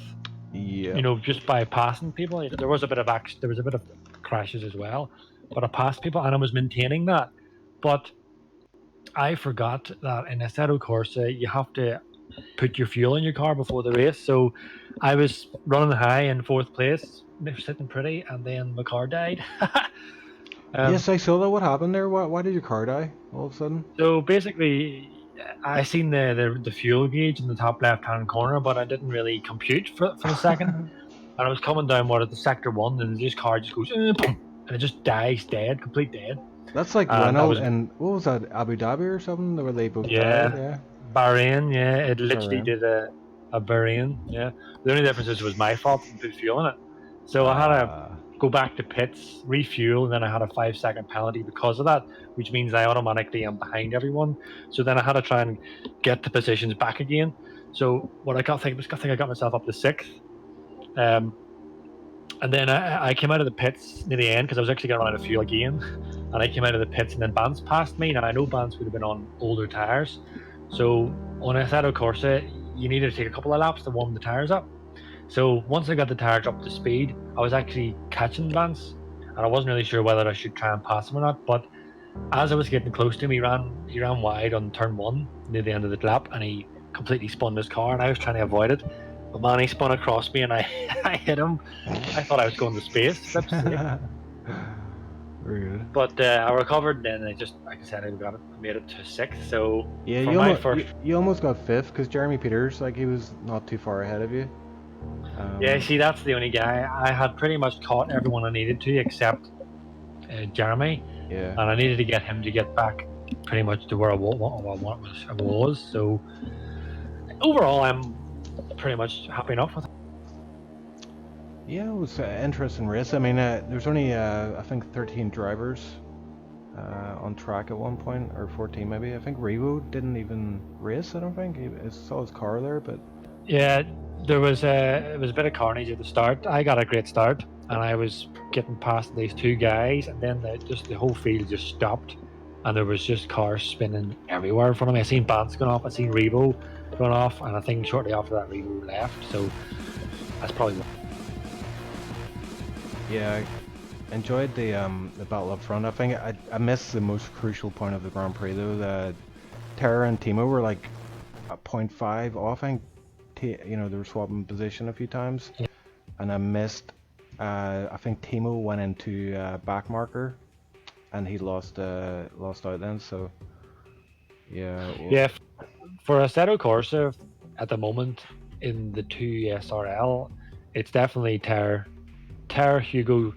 Yeah. You know, just by passing people. There was a bit of there was a bit of crashes as well, but I passed people and I was maintaining that. But I forgot that in Assetto Corsa you have to put your fuel in your car before the race. So I was running high in fourth place, sitting pretty, and then my car died. Yes, I saw that. What happened there? Why did your car die all of a sudden? So basically, I seen the fuel gauge in the top left hand corner, but I didn't really compute for the second. And I was coming down what at the sector one, and this car just goes boom, and it just dies dead, complete dead. That's like And I Renault was and what was that, Abu Dhabi or something, where they both died? yeah, Yeah. Bahrain, yeah, it literally Bahrain. did a Bahrain, yeah. The only difference is it was my fault and put fuel in it, so I had to go back to pits, refuel, and then I had a 5 second penalty because of that, which means I automatically am behind everyone. So then I had to try and get the positions back again. So what I got, I think I got myself up to sixth. And then I came out of the pits near the end because I was actually going to run out of fuel again. And I came out of the pits and then Bance passed me. Now I know Bance would have been on older tyres. So on Assetto Corsa, you needed to take a couple of laps to warm the tyres up. So once I got the tyres up to speed, I was actually catching Bance. And I wasn't really sure whether I should try and pass him or not. But as I was getting close to him, he ran wide on turn one near the end of the lap and he completely spun his car and I was trying to avoid it. But man, he spun across me and I hit him. I thought I was going to space. Very good. But I recovered and I just, like I said, I made it to sixth. So Yeah, you almost got fifth because Jeremy Peters, like he was not too far ahead of you. Yeah, see, that's the only guy. I had pretty much caught everyone I needed to except Jeremy. Yeah. And I needed to get him to get back pretty much to where I was. So overall, I'm pretty much happy enough with it. Yeah, it was an interesting race. I mean, there's only I think 13 drivers on track at one point, or 14 maybe. I think Revo didn't even race. I don't think I saw his car there, but yeah, it was a bit of carnage at the start. I got a great start, and I was getting past these two guys, and then the whole field just stopped, and there was just cars spinning everywhere in front of me. I seen Bance going off, I seen Revo going off, and I think shortly after that Revo left. So that's probably what. yeah, I enjoyed the battle up front. I think I missed the most crucial point of the Grand Prix though. That Tara and Thimo were like a 0.5 off. I think they were swapping position a few times, Yeah. and I missed. I think Thimo went into back marker, and he lost out then. So yeah. Yeah, for Assetto Corsa at the moment in the 2SRL, it's definitely Ter, Hugo,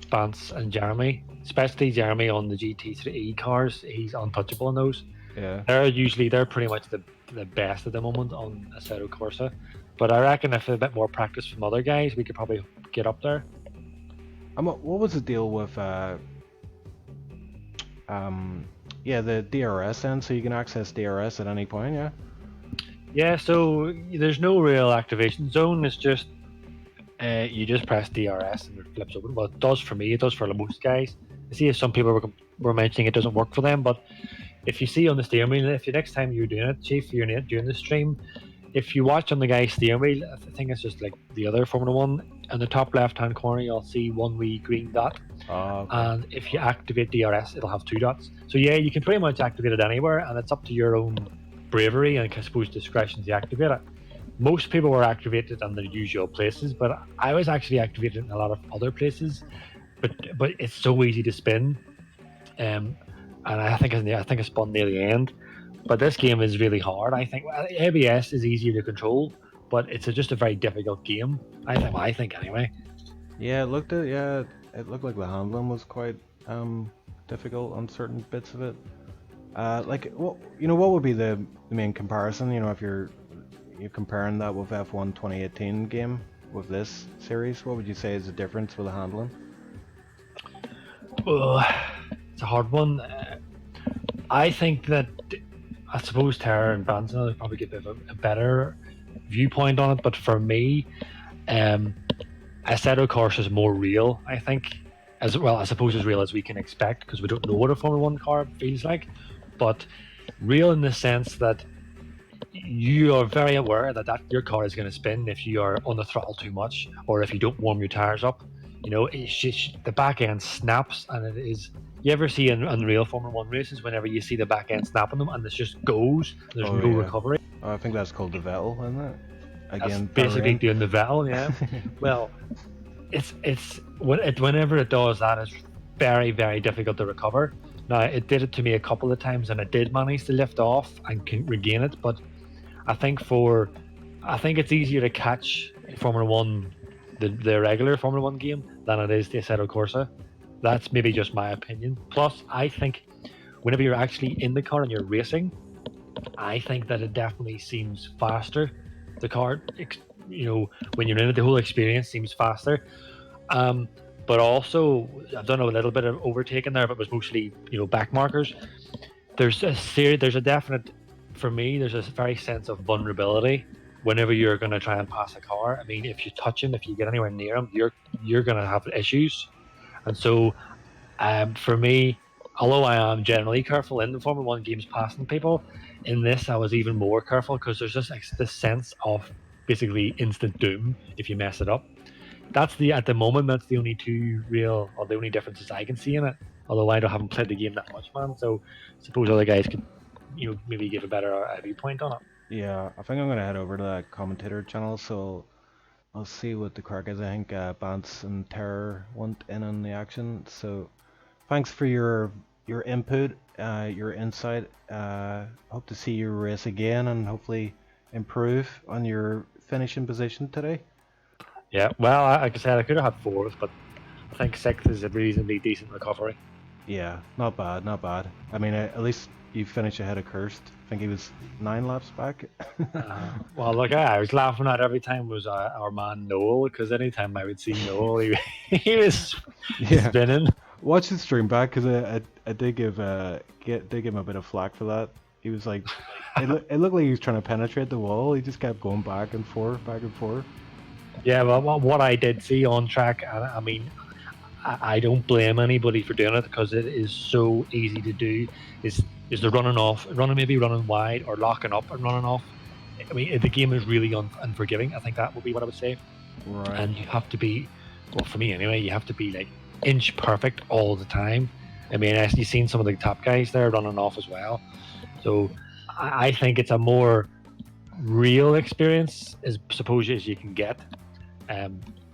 Bance, and Jeremy. Especially Jeremy on the GT3E cars, he's untouchable on those. Yeah. They're pretty much the best at the moment on Assetto Corsa. But I reckon if a bit more practice from other guys, we could probably get up there. What was the deal with the DRS then? So you can access DRS at any point, yeah? Yeah, so there's no real activation zone. It's just you just press DRS and it flips open. Well, it does for me. It does for most guys. I see if some people were mentioning it doesn't work for them, but if you see on the steering wheel, if you next time you're doing it, Chief, you're doing the stream, if you watch on the guy's steering wheel, I think it's just like the other Formula 1, in the top left-hand corner, you'll see one wee green dot. Okay. And if you activate DRS, it'll have two dots. So yeah, you can pretty much activate it anywhere, and it's up to your own bravery and I suppose discretion to activate it. Most people were activated in their usual places, but I was actually activated in a lot of other places. But it's so easy to spin, and I think I spun near the end. But this game is really hard. I think ABS is easier to control, but it's just a very difficult game. I think anyway. Yeah, it looked like the handling was quite difficult on certain bits of it. What would be the main comparison? If you're comparing that with F1 2018 game with this series, what would you say is the difference with the handling? It's a hard one. I think that I suppose Tara and Branson will probably get a better viewpoint on it, but for me, Assetto Corsa is more real, I think. As well, I suppose as real as we can expect, because we don't know what a Formula 1 car feels like, but real in the sense that you are very aware that your car is going to spin if you are on the throttle too much or if you don't warm your tires up. You know, the back end snaps, and it is. You ever see in real Formula One races, whenever you see the back end snapping them, and it just goes, there's no recovery. I think that's called the Vettel, isn't it? Again, that's basically doing the Vettel, yeah. Well, whenever it does that, it's very, very difficult to recover. Now, it did it to me a couple of times, and I did manage to lift off and can regain it. But I think it's easier to catch Formula One, the regular Formula One game, than it is the Assetto Corsa. That's maybe just my opinion. Plus, I think whenever you're actually in the car and you're racing, I think that it definitely seems faster. The car, you know, when you're in it, the whole experience seems faster. But also, I've done a little bit of overtaking there, but it was mostly, you know, back markers. There's a definite, for me, there's a very sense of vulnerability whenever you're going to try and pass a car. I mean, if you touch him, if you get anywhere near him, you're going to have issues. And so, for me, although I am generally careful in the Formula One games passing people, in this I was even more careful because there's just this sense of basically instant doom if you mess it up. At the moment that's the only the only differences I can see in it. Although I haven't played the game that much, man. So I suppose other guys could, you know, maybe give a better viewpoint on it. Yeah, I think I'm gonna head over to that commentator channel, so I'll see what the crack is. I think Bance and Terror want in on the action. So thanks for your input, your insight. Hope to see you race again and hopefully improve on your finishing position today. Yeah, well, like I said, I could have had fourth, but I think sixth is a reasonably decent recovery. Yeah, not bad, not bad. I mean, at least you finished ahead of Kirst. I think he was 9 laps back. Well, look, I was laughing at every time was our man Noel, because anytime I would see Noel, he was spinning. Watch the stream back, because I did give him a bit of flack for that. He was like, it looked like he was trying to penetrate the wall. He just kept going back and forth, back and forth. Yeah, well, what I did see on track, I mean, I don't blame anybody for doing it because it is so easy to do. Is the running wide or locking up and running off. I mean, the game is really unforgiving. I think that would be what I would say. Right. And you have to be, well, for me anyway, you have to be like inch perfect all the time. I mean, you've seen some of the top guys there running off as well. So I think it's a more real experience, as you can get,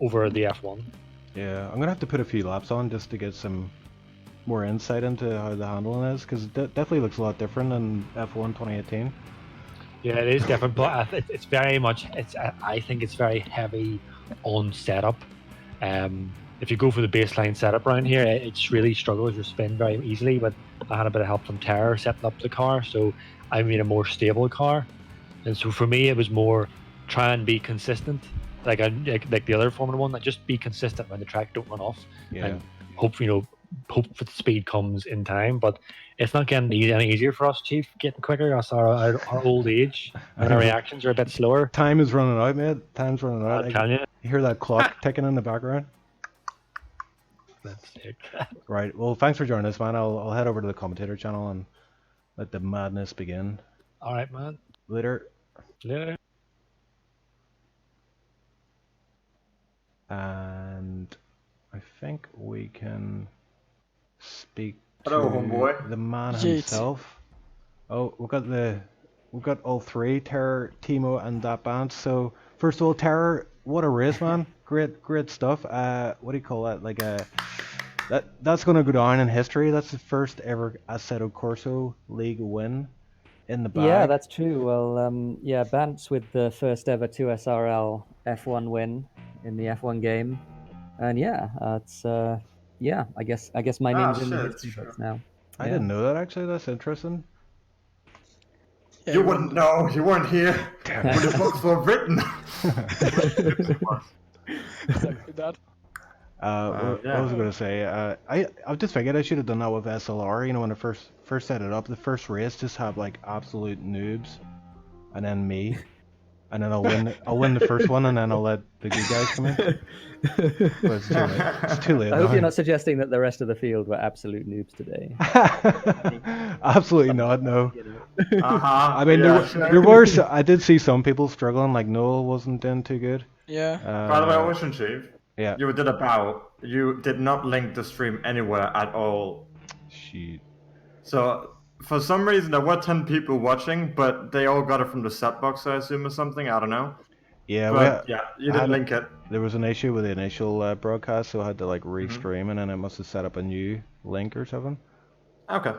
over the F1. Yeah, I'm gonna have to put a few laps on just to get some more insight into how the handling is, because it definitely looks a lot different than F1 2018. Yeah, it is different, but it's very much. I think it's very heavy on setup. If you go for the baseline setup around here, it's really struggles your spin very easily. But I had a bit of help from Terror setting up the car, so I made a more stable car. And so for me, it was more try and be consistent, like the other Formula One. Like just be consistent when the track, don't run off, and hope that the speed comes in time. But it's not getting any easier for us, Chief. Getting quicker. That's our old age, and our reactions are a bit slower. Time is running out, mate. Time's running out. I tell you. You hear that clock ticking in the background? That's sick. Right. Well, thanks for joining us, man. I'll head over to the commentator channel and let the madness begin. All right, man. Later. And I think we can speak to the man himself. Oh, we've got all three, Terror, Thimo, and that band. So first of all, Terror, what a race, man! Great stuff. What do you call that? Like that's going to go down in history. That's the first ever Assetto Corsa League win in the bag. Yeah, that's true. Well, Bantz with the first ever 2SRL F1 win in the F1 game, and it's I guess my name's in the history books now. I didn't know that, actually. That's interesting. You wouldn't know. You weren't here when the books were written. What I was going to say, I just figured I should have done that with SLR. You know, when I first set it up, the first race just have like absolute noobs, and then me, and then I'll win the first one, and then I'll let the good guys come in. But it's too late. It's too late. I hope you're not suggesting that the rest of the field were absolute noobs today. Absolutely not. No. Uh-huh. I mean, yeah, there were I did see some people struggling, like Noel wasn't doing too good. Yeah. By the way, OceanChief, yeah. you did a bow. You did not link the stream anywhere at all. Shit. So, for some reason, there were 10 people watching, but they all got it from the set box, I assume, or something. I don't know. Yeah, But, yeah, you didn't link it. There was an issue with the initial broadcast, so I had to like Mm-hmm. restream, and then I must have set up a new link or something. Okay.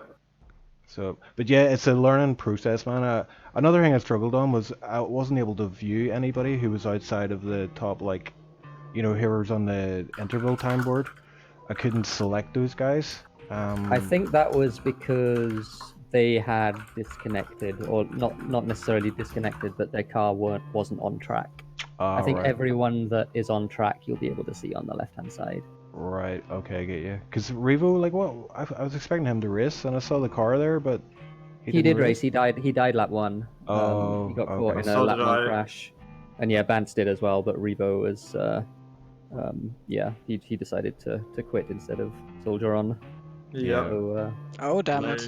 So, but yeah, it's a learning process, man. Another thing I struggled on was I wasn't able to view anybody who was outside of the top, like, you know, who was on the interval time board. I couldn't select those guys. I think that was because they had disconnected, or not necessarily disconnected, but their car wasn't on track. I think right. everyone that is on track you'll be able to see on the left-hand side. Right, okay, I get you. Because Revo, like, what? I was expecting him to race, and I saw the car there, but he did race. He died lap 1. Oh, he got caught in So a lap did 1 I. crash. And yeah, Bance did as well, but Revo was, he decided to quit instead of soldier on. Yeah. So, Oh, damn it.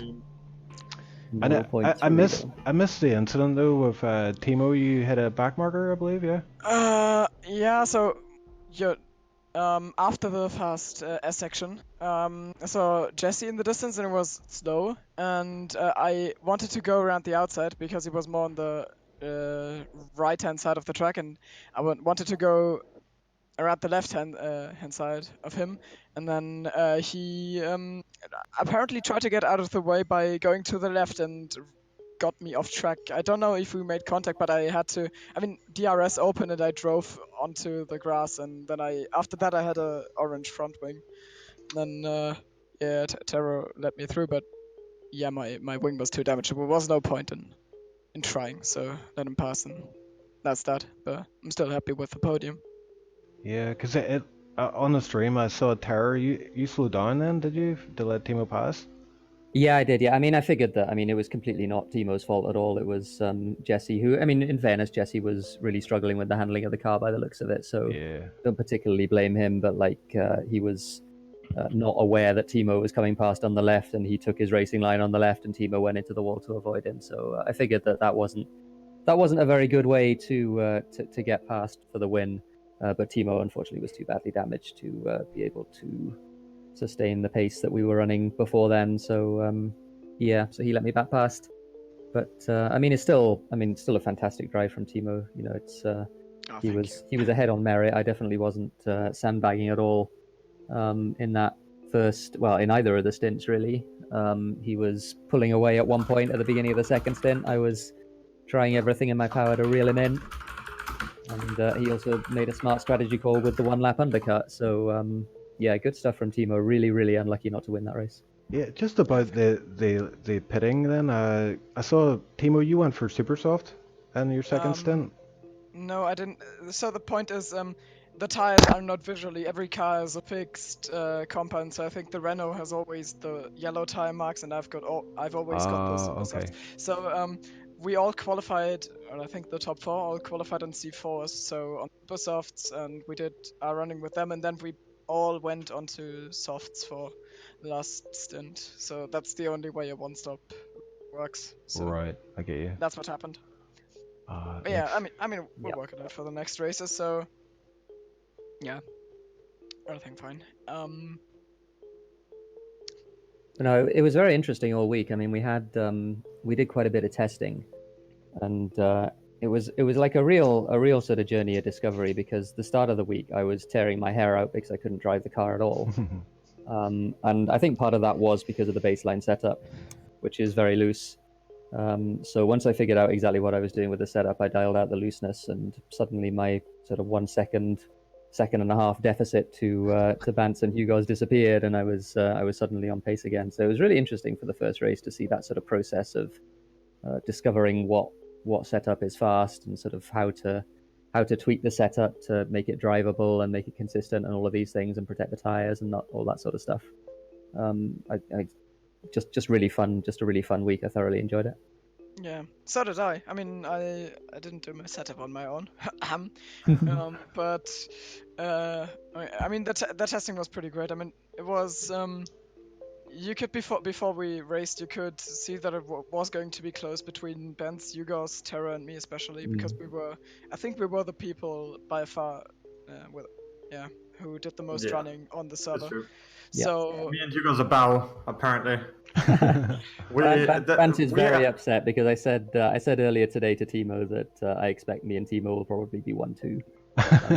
And no points I for missed Revo. the incident though with Thimo. You hit a back marker, I believe, yeah. Yeah, so after the fast S section, I saw Jesse in the distance and it was slow, and I wanted to go around the outside because he was more on the right-hand side of the track, and I wanted to go around the left-hand hand side of him, and then he apparently tried to get out of the way by going to the left and got me off track. I don't know if we made contact, but I had to. I mean, DRS opened and I drove onto the grass, and then after that I had a orange front wing. And then yeah, Taro let me through, but yeah, my wing was too damaged. There was no point in trying, so let him pass, and that's that. But I'm still happy with the podium. Yeah, because it on the stream I saw Terror. You slowed down then, did you, to let Thimo pass? Yeah, I did. Yeah, I mean, I figured that. I mean, it was completely not Timo's fault at all. It was Jesse who. I mean, in fairness, Jesse was really struggling with the handling of the car by the looks of it. So Yeah. don't particularly blame him. But like, he was not aware that Thimo was coming past on the left, and he took his racing line on the left, and Thimo went into the wall to avoid him. So I figured that wasn't a very good way to get past for the win. But Thimo unfortunately was too badly damaged to be able to sustain the pace that we were running before then. So yeah, so he let me back past. But I mean, it's still a fantastic drive from Thimo. You know, it's he was ahead on merit. I definitely wasn't sandbagging at all in that in either of the stints really. He was pulling away at one point at the beginning of the second stint. I was trying everything in my power to reel him in, and he also made a smart strategy call with the one lap undercut. So yeah, good stuff from Thimo. Really, really unlucky not to win that race. Yeah, just about the pitting then. I saw Thimo, you went for super soft in your second stint. No, I didn't. So the point is, the tires are not visually. Every car has a fixed compound. So I think the Renault has always the yellow tire marks, and I've always got the super okay. softs. So we all qualified, or I think the top 4 all qualified on C4s. So on super softs, and we did our running with them, and then we all went onto softs for the last stint. So that's the only way a one-stop works. So Right, I get you. that's what happened. But yeah, I mean, we're working out for the next races, so yeah, everything fine. No, it was very interesting all week. I mean, we did quite a bit of testing, and it was like a real sort of journey of discovery. Because the start of the week, I was tearing my hair out because I couldn't drive the car at all, and I think part of that was because of the baseline setup, which is very loose. So once I figured out exactly what I was doing with the setup, I dialed out the looseness, and suddenly my sort of 1 second and a half deficit to Bance and Hugo's disappeared, and I was suddenly on pace again. So it was really interesting for the first race to see that sort of process of discovering what setup is fast and sort of how to tweak the setup to make it drivable and make it consistent and all of these things and protect the tires and not all that sort of stuff. Just really fun, just a really fun week. I thoroughly enjoyed it. Yeah, so did I. I mean, I didn't do my setup on my own, but I mean the testing was pretty great. I mean, it was you could before we raced, you could see that it was going to be close between Benz, Hugos, Terra, and me especially, because I think we were the people by far, who did the most running on the That's server. true. So Me and Hugo's a bow, apparently. Bant is very upset because I said earlier today to Thimo that I expect me and Thimo will probably be 1-2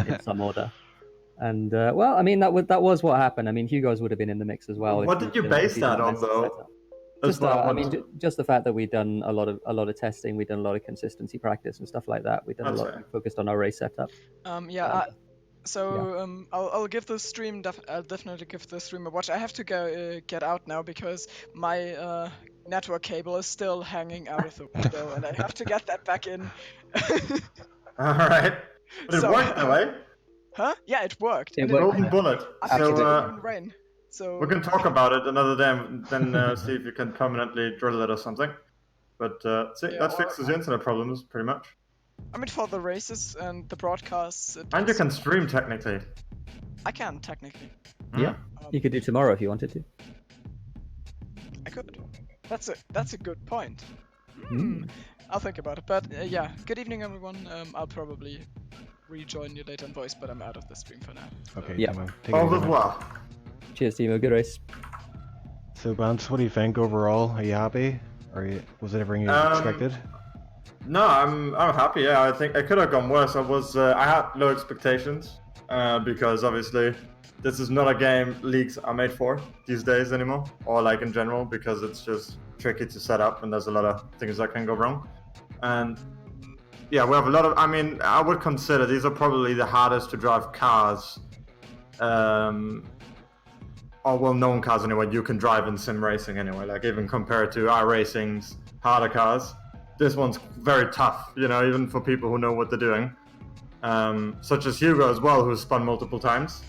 in some order. And well, I mean that was what happened. I mean, Hugo's would have been in the mix as well. What did you base that on, though? Just just the fact that we'd done a lot of testing, we'd done a lot of consistency practice and stuff like that. We'd done a lot focused on our race setup. I'll give the stream. I'll definitely give the stream a watch. I have to go get out now because my network cable is still hanging out of the window, and I have to get that back in. All right. But it worked though, eh? Huh? Yeah, it worked. Golden bullet. So rain. So we can talk about it another day, and then see if you can permanently drill it or something. But that fixes the internet problems pretty much. I mean, for the races and the broadcasts. And you can stream technically. I can technically. Yeah, you could do tomorrow if you wanted to. I could. That's a good point. I'll think about it. But yeah, good evening, everyone. I'll probably rejoin you later in voice, but I'm out of the stream for now. Okay. Yeah. Au revoir. Cheers, Thimo. Good race. So, Bance, what do you think overall? Are you happy? Was it everything you expected? No, I'm happy. Yeah, I think it could have gone worse. I had low expectations because obviously this is not a game leagues are made for these days anymore, or like in general, because it's just tricky to set up and there's a lot of things that can go wrong. And yeah, we have a lot of. I mean, I would consider these are probably the hardest to drive cars, or well-known cars anyway. You can drive in sim racing anyway. Like even compared to iRacing's harder cars. This one's very tough, even for people who know what they're doing. Such as Hugo as well, who's spun multiple times.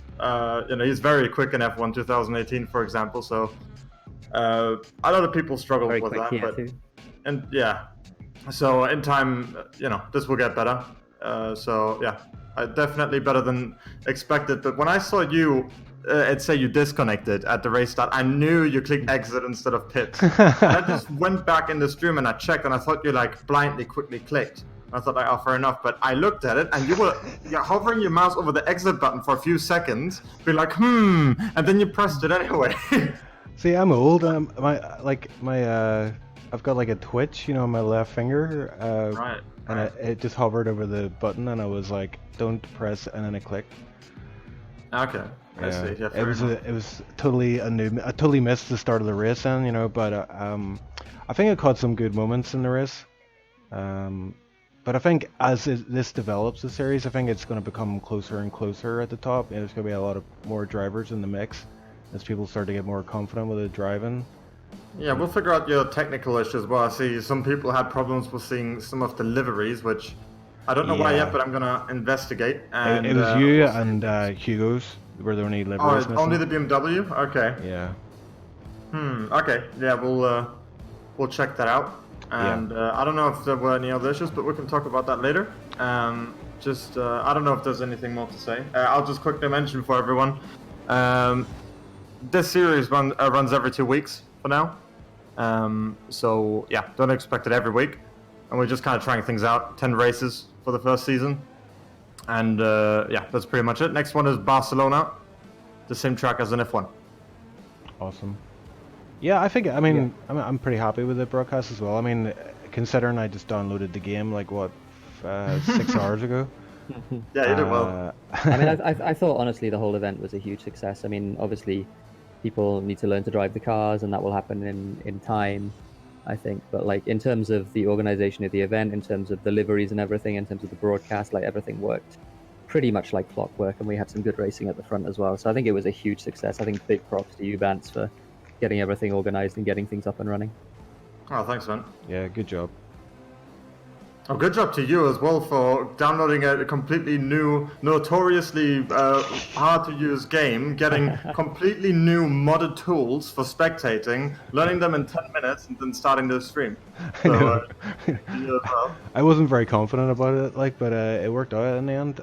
He's very quick in F1 2018, for example. So a lot of people struggle with that. So in time, this will get better. Definitely better than expected. But when I saw you, it say you disconnected at the race start, I knew you clicked exit instead of pit. I just went back in the stream and I checked, and I thought you blindly quickly clicked. I thought, fair enough. But I looked at it, and you're hovering your mouse over the exit button for a few seconds, be like, and then you pressed it anyway. See, I'm old. I've got like a twitch, on my left finger. And it just hovered over the button, and I was like, don't press, and then I clicked. Okay. Yeah, it was totally a new. I totally missed the start of the race then, but I think it caught some good moments in the race. But I think as this develops, the series, I think it's going to become closer and closer at the top. There's going to be a lot of more drivers in the mix as people start to get more confident with the driving. Yeah, we'll figure out your technical issues as well. I see some people had problems with seeing some of the liveries, which I don't know why yet, but I'm going to investigate. And, it was you and Hugo's. Were there any liveries missing? Only the BMW? Okay. Yeah. Okay. Yeah, we'll check that out. And I don't know if there were any other issues, but we can talk about that later. I don't know if there's anything more to say. I'll just quickly mention for everyone. This series runs every 2 weeks for now. So yeah, don't expect it every week. And we're just kind of trying things out. 10 races for the first season. And that's pretty much it. Next one is Barcelona, the same track as an F1. Awesome. Yeah, I'm pretty happy with the broadcast as well. I mean, considering I just downloaded the game 6 hours ago. Yeah, you did well. I mean, I thought honestly the whole event was a huge success. I mean, obviously, people need to learn to drive the cars, and that will happen in time, I think. But in terms of the organization of the event, in terms of the liveries and everything, in terms of the broadcast, everything worked pretty much like clockwork, and we had some good racing at the front as well. So I think it was a huge success. I think big props to you, Vance, for getting everything organized and getting things up and running. Oh, thanks, man. Yeah, good job. Oh, good job to you as well for downloading a completely new, notoriously hard-to-use game, getting completely new modded tools for spectating, learning them in 10 minutes, and then starting the stream. So, I wasn't very confident about it, but it worked out in the end.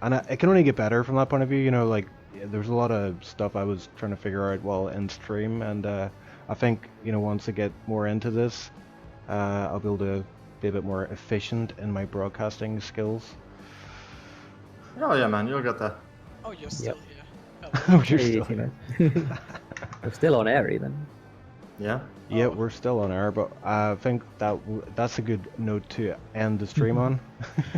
and it can only get better from that point of view. You know, like there's a lot of stuff I was trying to figure out while in stream, and I think once I get more into this, I'll be able to be a bit more efficient in my broadcasting skills. Oh yeah, man, you'll get there. Oh, you're still here. Oh, you're Hey, still Thimo. We're still on air even. Yeah. Yeah, Oh. we're still on air, but I think that's a good note to end the stream on.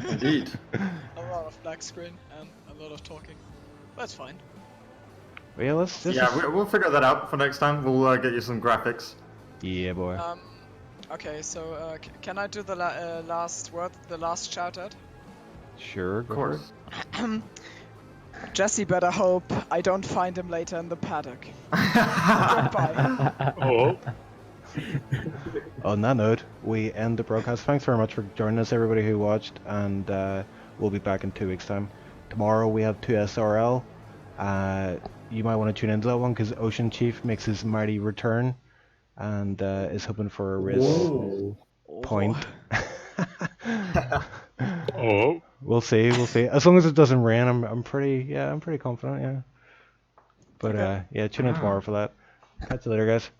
Indeed. A lot of black screen and a lot of talking. That's fine. But yeah, let's just... Yeah, we'll figure that out for next time. We'll get you some graphics. Yeah, boy. Okay, so can I do the last word, the last shout out? Sure, Of go for it. course. Jesse better hope I don't find him later in the paddock. Goodbye. Oh, On that note, we end the broadcast. Thanks very much for joining us, everybody who watched, and we'll be back in 2 weeks' time. Tomorrow we have 2SRL. You might want to tune into that one because OceanChief makes his mighty return and is hoping for a race point. oh. We'll see. As long as it doesn't rain, I'm pretty confident. Yeah. But Okay. yeah, tune in tomorrow for that. Catch you later, guys.